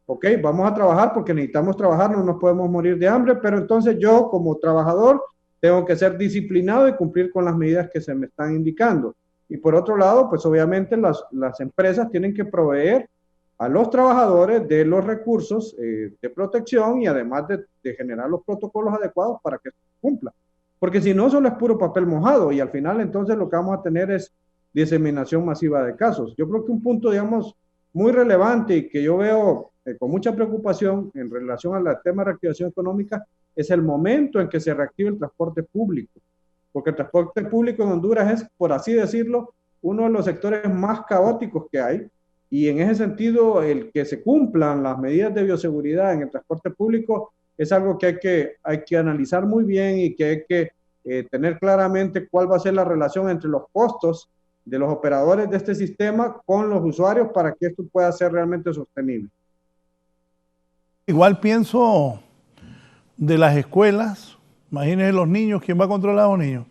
ok, vamos a trabajar porque necesitamos trabajar, no nos podemos morir de hambre, pero entonces yo como trabajador tengo que ser disciplinado y cumplir con las medidas que se me están indicando. y por otro lado, pues obviamente las empresas tienen que proveer a los trabajadores de los recursos de protección y además de generar los protocolos adecuados para que cumpla. Porque si no, solo es puro papel mojado y al final entonces lo que vamos a tener es diseminación masiva de casos. Yo creo que un punto, digamos, muy relevante y que yo veo con mucha preocupación en relación al tema de reactivación económica es el momento en que se reactive el transporte público. Porque el transporte público en Honduras es, por así decirlo, uno de los sectores más caóticos que hay. Y en ese sentido, el que se cumplan las medidas de bioseguridad en el transporte público es algo que hay que analizar muy bien y que hay que tener claramente cuál va a ser la relación entre los costos de los operadores de este sistema con los usuarios para que esto pueda ser realmente sostenible. Igual pienso de las escuelas, imagínense los niños, ¿quién va a controlar a los niños?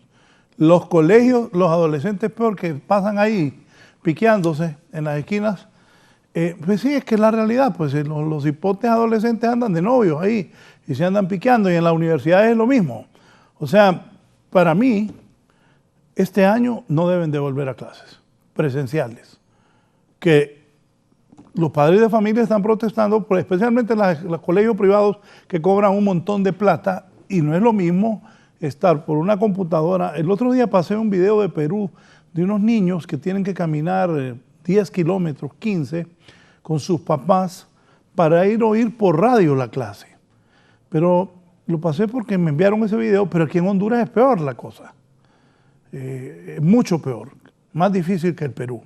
Los colegios, los adolescentes peor que pasan ahí piqueándose en las esquinas. Pues sí, es que es la realidad, pues los hipotes adolescentes andan de novios ahí y se andan piqueando y en la universidad es lo mismo. O sea, para mí, este año no deben de volver a clases presenciales. Que los padres de familia están protestando, especialmente en los colegios privados que cobran un montón de plata y no es lo mismo estar por una computadora. El otro día pasé un video de Perú de unos niños que tienen que caminar 10 kilómetros, 15, con sus papás para ir a oír por radio la clase. Pero lo pasé porque me enviaron ese video, pero aquí en Honduras es peor la cosa. Mucho peor, más difícil que el Perú.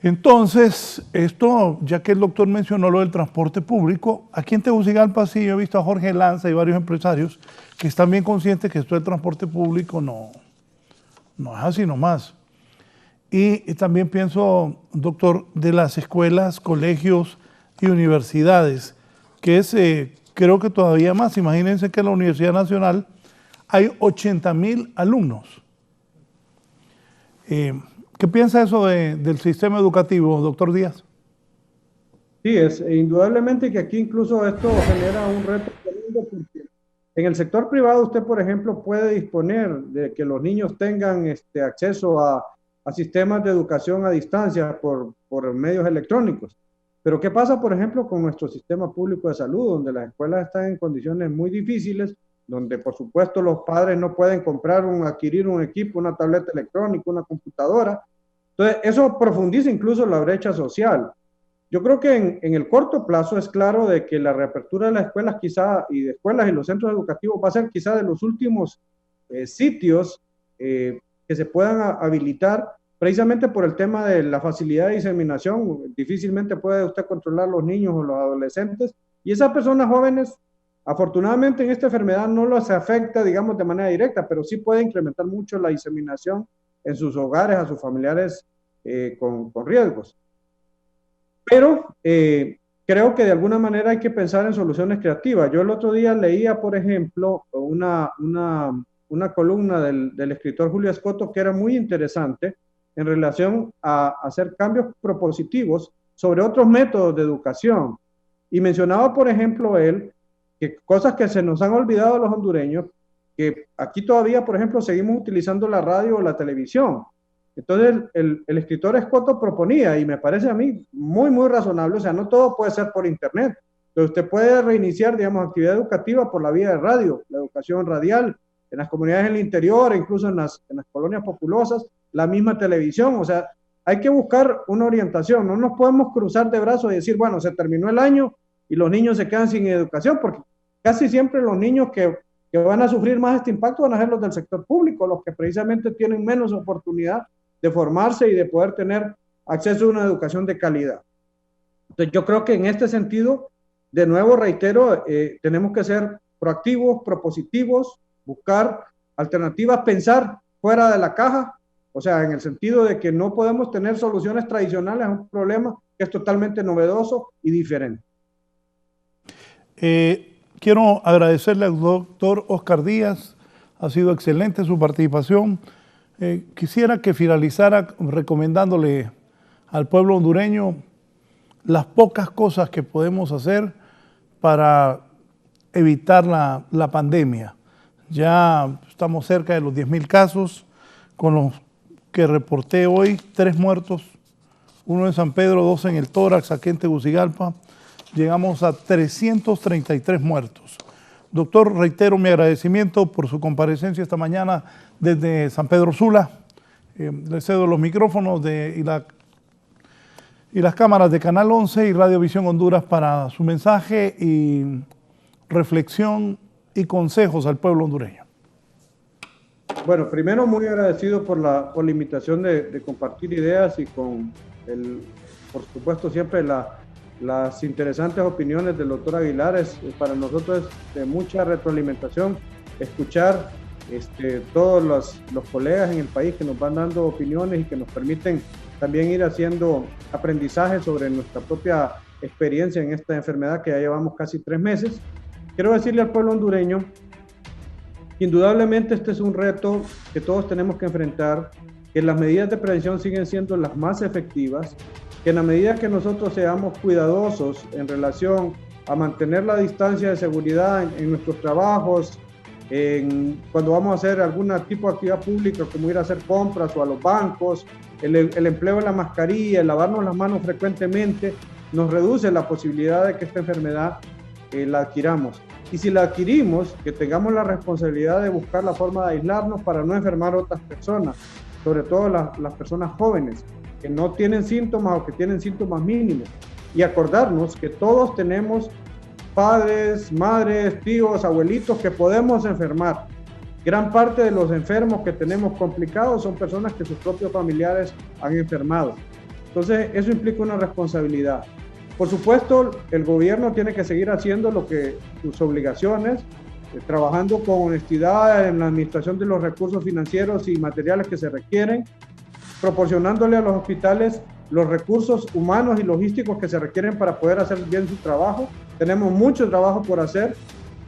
Entonces, esto, ya que el doctor mencionó lo del transporte público, aquí en Tegucigalpa sí yo he visto a Jorge Lanza y varios empresarios que están bien conscientes que esto del transporte público no es así nomás. Y también pienso, doctor, de las escuelas, colegios y universidades, que es, creo que todavía más. Imagínense que en la Universidad Nacional hay 80,000 alumnos. ¿Qué piensa eso del sistema educativo, doctor Díaz? Sí, es indudablemente que aquí incluso esto genera un reto tremendo porque en el sector privado usted, por ejemplo, puede disponer de que los niños tengan acceso a sistemas de educación a distancia por medios electrónicos. Pero ¿qué pasa, por ejemplo, con nuestro sistema público de salud, donde las escuelas están en condiciones muy difíciles, donde por supuesto los padres no pueden adquirir un equipo, una tableta electrónica, una computadora? Entonces, eso profundiza incluso la brecha social. Yo creo que en el corto plazo es claro de que la reapertura de las escuelas y los centros educativos va a ser quizá de los últimos sitios que se puedan habilitar precisamente por el tema de la facilidad de diseminación. Difícilmente puede usted controlar los niños o los adolescentes y esas personas jóvenes, afortunadamente en esta enfermedad no los afecta, digamos, de manera directa, pero sí puede incrementar mucho la diseminación en sus hogares, a sus familiares con riesgos. Pero creo que de alguna manera hay que pensar en soluciones creativas. Yo el otro día leía, por ejemplo, una columna del escritor Julio Escoto que era muy interesante en relación a hacer cambios propositivos sobre otros métodos de educación. Y mencionaba, por ejemplo, él, que cosas que se nos han olvidado a los hondureños, que aquí todavía, por ejemplo, seguimos utilizando la radio o la televisión. Entonces, el escritor Escoto proponía, y me parece a mí muy, muy razonable, o sea, no todo puede ser por internet. Entonces, usted puede reiniciar, digamos, actividad educativa por la vía de radio, la educación radial, en las comunidades del interior, incluso en las colonias populosas, la misma televisión. O sea, hay que buscar una orientación. No nos podemos cruzar de brazos y decir, bueno, se terminó el año y los niños se quedan sin educación, porque casi siempre los niños que van a sufrir más este impacto van a ser los del sector público, los que precisamente tienen menos oportunidad de formarse y de poder tener acceso a una educación de calidad. Entonces, yo creo que en este sentido, de nuevo reitero, tenemos que ser proactivos, propositivos, buscar alternativas, pensar fuera de la caja, o sea, en el sentido de que no podemos tener soluciones tradicionales a un problema que es totalmente novedoso y diferente. Quiero agradecerle al doctor Oscar Díaz, ha sido excelente su participación. Quisiera que finalizara recomendándole al pueblo hondureño las pocas cosas que podemos hacer para evitar la pandemia. Ya estamos cerca de los 10,000 casos, con los que reporté hoy, 3 muertos, 1 en San Pedro, 2 en el tórax, aquí en Tegucigalpa. Llegamos a 333 muertos. Doctor, reitero mi agradecimiento por su comparecencia esta mañana desde San Pedro Sula. Le cedo los micrófonos y las cámaras de Canal 11 y Radiovisión Honduras para su mensaje y reflexión y consejos al pueblo hondureño. Bueno, primero muy agradecido por la invitación de compartir ideas y por supuesto siempre las interesantes opiniones del doctor Aguilar. Para nosotros es de mucha retroalimentación escuchar todos los colegas en el país que nos van dando opiniones y que nos permiten también ir haciendo aprendizaje sobre nuestra propia experiencia en esta enfermedad que ya llevamos casi 3 meses. Quiero decirle al pueblo hondureño, indudablemente este es un reto que todos tenemos que enfrentar, que las medidas de prevención siguen siendo las más efectivas, que en la medida que nosotros seamos cuidadosos en relación a mantener la distancia de seguridad en nuestros trabajos, cuando vamos a hacer algún tipo de actividad pública como ir a hacer compras o a los bancos, el empleo de la mascarilla, el lavarnos las manos frecuentemente, nos reduce la posibilidad de que esta enfermedad la adquiramos. Y si la adquirimos, que tengamos la responsabilidad de buscar la forma de aislarnos para no enfermar a otras personas, sobre todo las personas jóvenes que no tienen síntomas o que tienen síntomas mínimos. Y acordarnos que todos tenemos padres, madres, tíos, abuelitos que podemos enfermar. Gran parte de los enfermos que tenemos complicados son personas que sus propios familiares han enfermado. Entonces, eso implica una responsabilidad. Por supuesto, el gobierno tiene que seguir haciendo sus obligaciones, trabajando con honestidad en la administración de los recursos financieros y materiales que se requieren, proporcionándole a los hospitales los recursos humanos y logísticos que se requieren para poder hacer bien su trabajo. Tenemos mucho trabajo por hacer.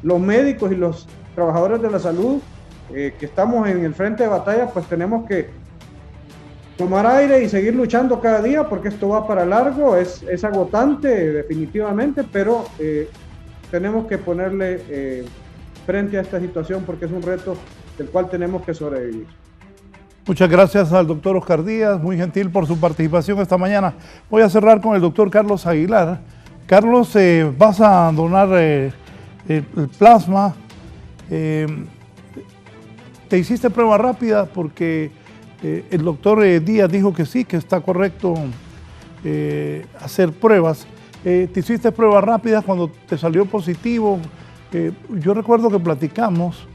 Los médicos y los trabajadores de la salud que estamos en el frente de batalla, pues tenemos que tomar aire y seguir luchando cada día, porque esto va para largo, es agotante definitivamente, pero tenemos que ponerle frente a esta situación porque es un reto del cual tenemos que sobrevivir. Muchas gracias al doctor Oscar Díaz, muy gentil por su participación esta mañana. Voy a cerrar con el doctor Carlos Aguilar. Carlos, vas a donar el plasma. ¿Te hiciste prueba rápida? Porque el doctor Díaz dijo que sí, que está correcto hacer pruebas. ¿Te hiciste pruebas rápidas cuando te salió positivo? Yo recuerdo que platicamos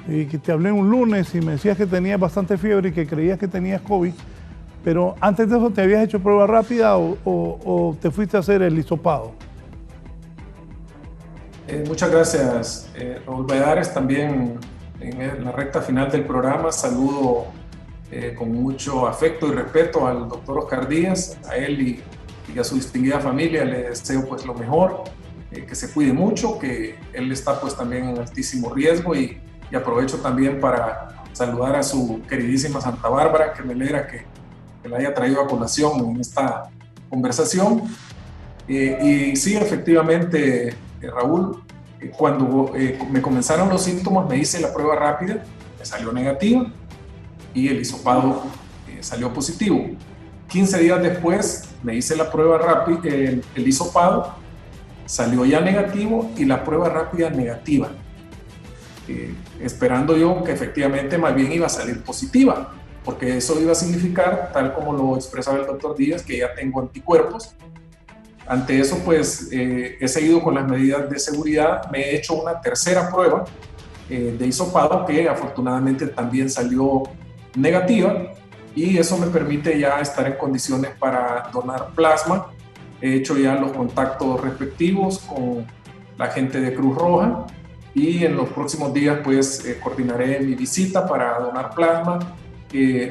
y que te hablé un lunes y me decías que tenías bastante fiebre y que creías que tenías COVID, pero antes de eso, ¿te habías hecho prueba rápida o te fuiste a hacer el hisopado? Muchas gracias, Raúl Valladares. También en la recta final del programa saludo con mucho afecto y respeto al doctor Oscar Díaz, a él y a su distinguida familia. Le deseo pues lo mejor, que se cuide mucho, que él está pues también en altísimo riesgo y aprovecho también para saludar a su queridísima Santa Bárbara, que me alegra que la haya traído a colación en esta conversación. Y sí, efectivamente, Raúl, cuando me comenzaron los síntomas me hice la prueba rápida, me salió negativa y el hisopado salió positivo. 15 días después me hice la prueba rápida, el hisopado salió ya negativo y la prueba rápida negativa. Esperando yo que efectivamente más bien iba a salir positiva, porque eso iba a significar, tal como lo expresaba el doctor Díaz, que ya tengo anticuerpos. Ante eso, pues he seguido con las medidas de seguridad. Me he hecho una tercera prueba de hisopado que afortunadamente también salió negativa y eso me permite ya estar en condiciones para donar plasma. He hecho ya los contactos respectivos con la gente de Cruz Roja y en los próximos días pues coordinaré mi visita para donar plasma,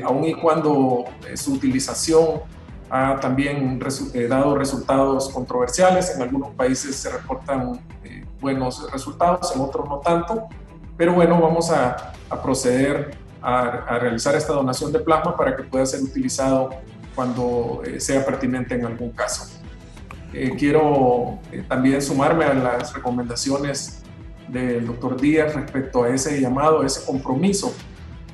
aun y cuando su utilización ha también dado resultados controversiales. En algunos países se reportan buenos resultados, en otros no tanto, pero bueno, vamos a proceder a realizar esta donación de plasma para que pueda ser utilizado cuando sea pertinente en algún caso. Quiero también sumarme a las recomendaciones del doctor Díaz respecto a ese llamado, a ese compromiso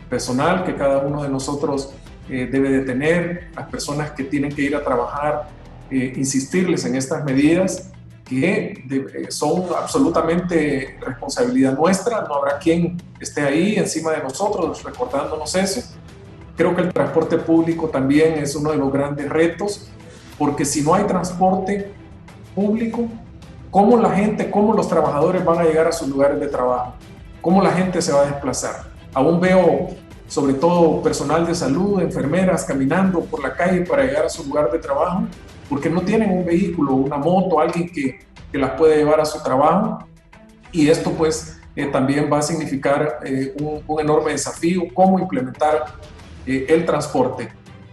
personal que cada uno de nosotros debe de tener, las personas que tienen que ir a trabajar, insistirles en estas medidas que son absolutamente responsabilidad nuestra. No habrá quien esté ahí encima de nosotros recordándonos eso. Creo que el transporte público también es uno de los grandes retos, porque si no hay transporte público, ¿cómo la gente, cómo los trabajadores van a llegar a sus lugares de trabajo? ¿Cómo la gente se va a desplazar? Aún veo, sobre todo personal de salud, enfermeras caminando por la calle para llegar a su lugar de trabajo, porque no tienen un vehículo, una moto, alguien que las puede llevar a su trabajo. Y esto pues también va a significar un enorme desafío, cómo implementar el transporte.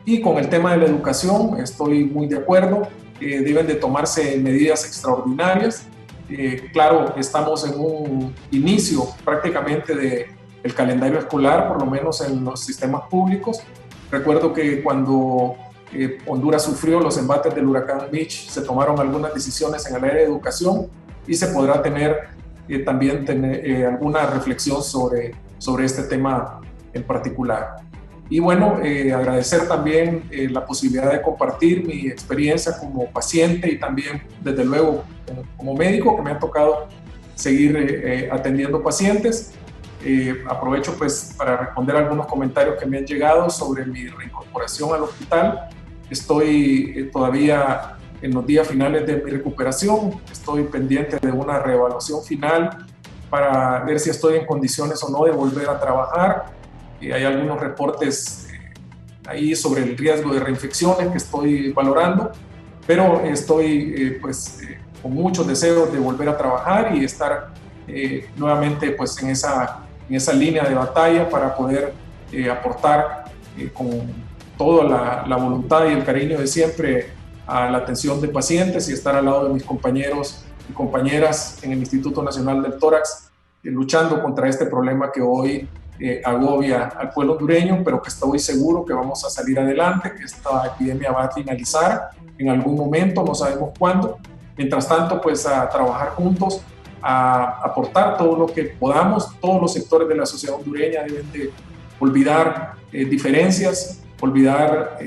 Y con el tema de la educación estoy muy de acuerdo, deben de tomarse medidas extraordinarias. Claro, estamos en un inicio prácticamente del calendario escolar, por lo menos en los sistemas públicos. Recuerdo que cuando Honduras sufrió los embates del huracán Mitch, se tomaron algunas decisiones en el área de educación y se podrá tener también alguna reflexión sobre este tema en particular. Y bueno, agradecer también la posibilidad de compartir mi experiencia como paciente y también, desde luego, como médico, que me ha tocado seguir atendiendo pacientes. Aprovecho pues para responder algunos comentarios que me han llegado sobre mi reincorporación al hospital. Estoy todavía en los días finales de mi recuperación, estoy pendiente de una reevaluación final para ver si estoy en condiciones o no de volver a trabajar. Hay algunos reportes ahí sobre el riesgo de reinfecciones que estoy valorando, pero estoy con muchos deseos de volver a trabajar y estar nuevamente pues en esa línea de batalla para poder aportar con toda la voluntad y el cariño de siempre a la atención de pacientes y estar al lado de mis compañeros y compañeras en el Instituto Nacional del Tórax, luchando contra este problema que hoy agobia al pueblo hondureño, pero que estoy seguro que vamos a salir adelante, que esta epidemia va a finalizar en algún momento, no sabemos cuándo. Mientras tanto, pues a trabajar juntos, a aportar todo lo que podamos. Todos los sectores de la sociedad hondureña deben de olvidar diferencias, olvidar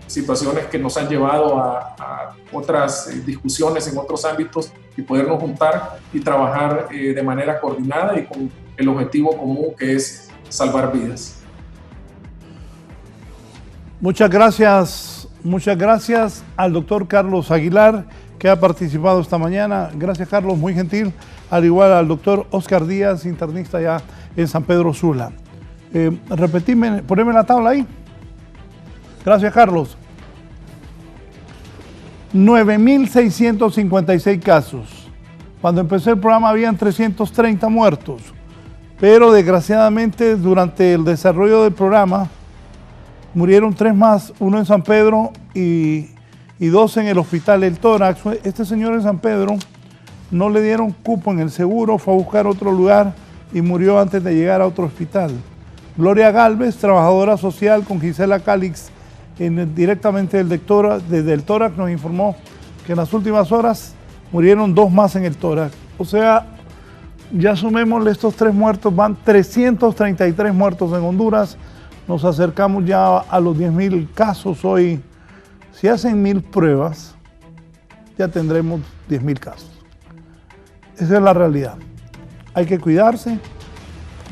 situaciones que nos han llevado a otras discusiones en otros ámbitos y podernos juntar y trabajar de manera coordinada y con el objetivo común, que es salvar vidas. Muchas gracias al doctor Carlos Aguilar, que ha participado esta mañana. Gracias, Carlos, muy gentil. Al igual al doctor Oscar Díaz, internista ya en San Pedro Sula. Repetime, poneme la tabla ahí. Gracias, Carlos. 9.656 casos. Cuando empezó el programa habían 330 muertos, pero desgraciadamente durante el desarrollo del programa murieron 3 más, uno en San Pedro y 2 en el hospital El Tórax. Este señor en San Pedro no le dieron cupo en el seguro, fue a buscar otro lugar y murió antes de llegar a otro hospital. Gloria Galvez, trabajadora social con Gisela Calix, directamente desde el Tórax, nos informó que en las últimas horas murieron 2 más en el Tórax. O sea, ya sumémosle estos 3 muertos, van 333 muertos en Honduras. Nos acercamos ya a los 10.000 casos hoy. Si hacen 1.000 pruebas, ya tendremos 10.000 casos. Esa es la realidad. Hay que cuidarse,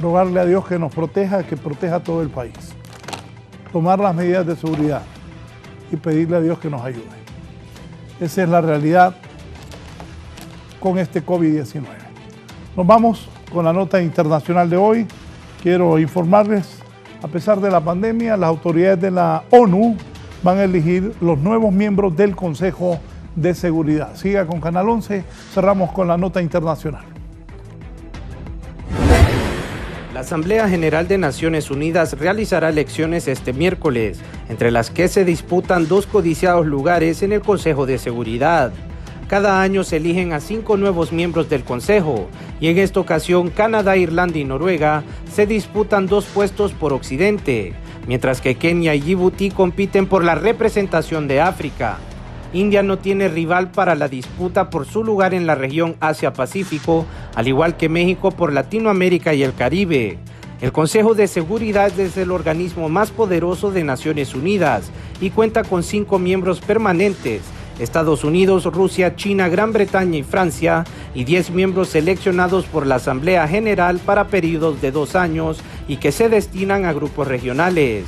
rogarle a Dios que nos proteja, que proteja a todo el país. Tomar las medidas de seguridad y pedirle a Dios que nos ayude. Esa es la realidad con este COVID-19. Nos vamos con la nota internacional de hoy. Quiero informarles, a pesar de la pandemia, las autoridades de la ONU van a elegir los nuevos miembros del Consejo de Seguridad. Siga con Canal 11, cerramos con la nota internacional. La Asamblea General de Naciones Unidas realizará elecciones este miércoles, entre las que se disputan 2 codiciados lugares en el Consejo de Seguridad. Cada año se eligen a 5 nuevos miembros del Consejo, y en esta ocasión Canadá, Irlanda y Noruega se disputan 2 puestos por Occidente, mientras que Kenia y Djibouti compiten por la representación de África. India no tiene rival para la disputa por su lugar en la región Asia-Pacífico, al igual que México por Latinoamérica y el Caribe. El Consejo de Seguridad es el organismo más poderoso de Naciones Unidas y cuenta con 5 miembros permanentes: Estados Unidos, Rusia, China, Gran Bretaña y Francia, y 10 miembros seleccionados por la Asamblea General para periodos de 2 años y que se destinan a grupos regionales.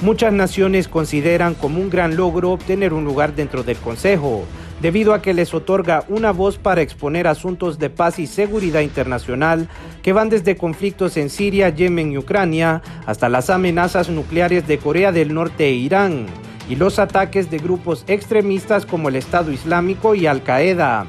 Muchas naciones consideran como un gran logro obtener un lugar dentro del Consejo, debido a que les otorga una voz para exponer asuntos de paz y seguridad internacional que van desde conflictos en Siria, Yemen y Ucrania hasta las amenazas nucleares de Corea del Norte e Irán, y los ataques de grupos extremistas como el Estado Islámico y Al-Qaeda.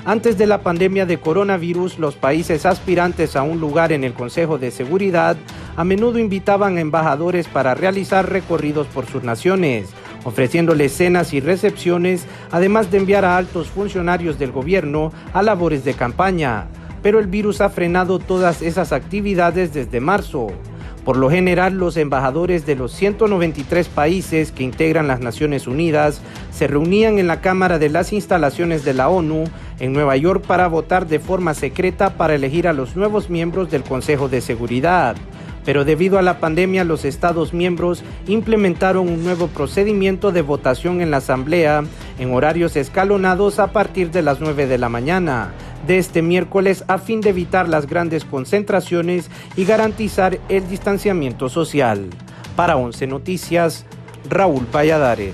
Antes de la pandemia de coronavirus, los países aspirantes a un lugar en el Consejo de Seguridad a menudo invitaban a embajadores para realizar recorridos por sus naciones, ofreciéndoles cenas y recepciones, además de enviar a altos funcionarios del gobierno a labores de campaña. Pero el virus ha frenado todas esas actividades desde marzo. Por lo general, los embajadores de los 193 países que integran las Naciones Unidas se reunían en la Cámara de las Instalaciones de la ONU en Nueva York para votar de forma secreta para elegir a los nuevos miembros del Consejo de Seguridad. Pero debido a la pandemia, los Estados miembros implementaron un nuevo procedimiento de votación en la Asamblea en horarios escalonados a partir de las 9 de la mañana de este miércoles, a fin de evitar las grandes concentraciones y garantizar el distanciamiento social. Para 11 Noticias, Raúl Valladares.